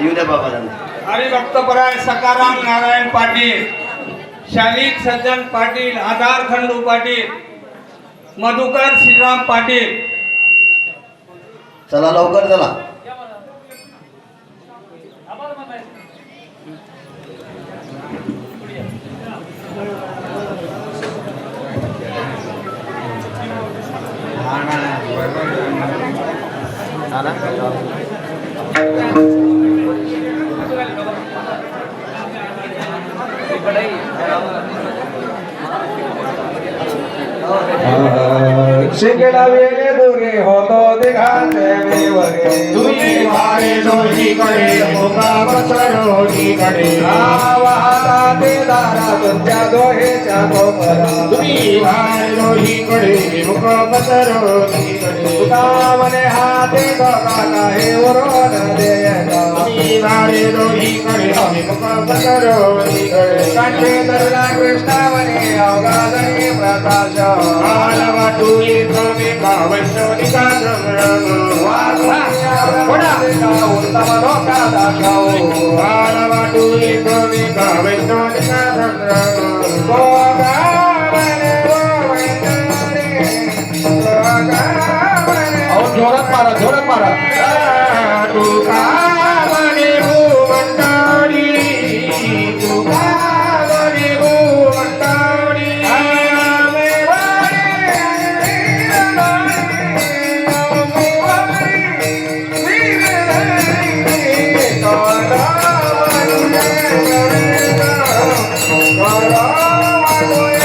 येऊ द्या बाबा. हरिभक्तपराय सकाराम नारायण पाटील, शालिक सज्जन पाटील, आधार खंडू पाटील, मधुकर श्रीराम पाटील. चला लवकर चला. शिकला वेगे दुरे होतो दिघाते वेवरे. तुम्ही वारे दोन्हीकडे मुका बसरोनीकडे वाहता ते दारा तुमच्या दोहेच्या कोपरा. तुम्ही वारे दोन्हीकडे मुक बसरोनीकडे तुका म्हणे हाते काका हे वरोन देयका. तुम्ही वारे दोन्हीकडे मुक बसरोनीकडे कांचे तरुणा कृष्णा म्हणे अवघादनी प्रकाश. वाटू येतो मी कावशोनिका उत्तम धोका दाखवू. वाटू येतो मी कावशोनिका जोरात मारा जोरात मारा. तुका म्हणे भूमंडळी तुका म्हणे भूमंडळी Bye.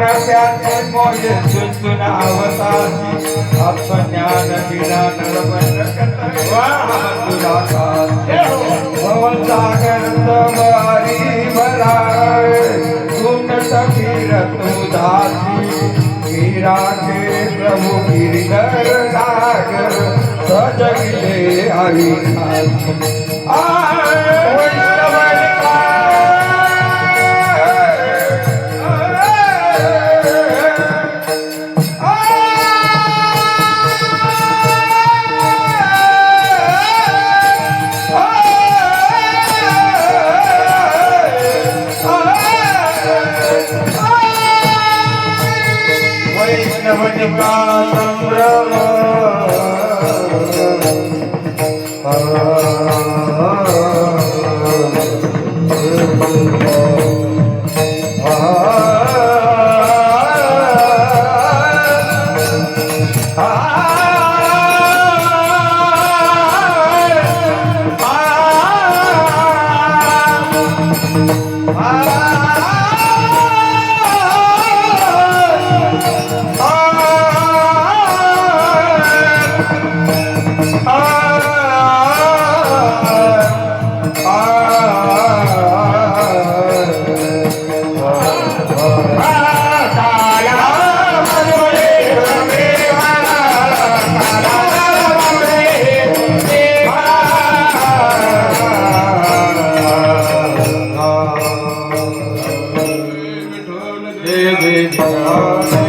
त्याचे मोये सुन अवताची आत्मज्ञान विना नरपंच भवसागर तवारी भराय तुम सखीर तुझाची वीराचे प्रभु गिरिधर सागर सजविले हरिनाथी वैष्णवनिका संभ्रम देवी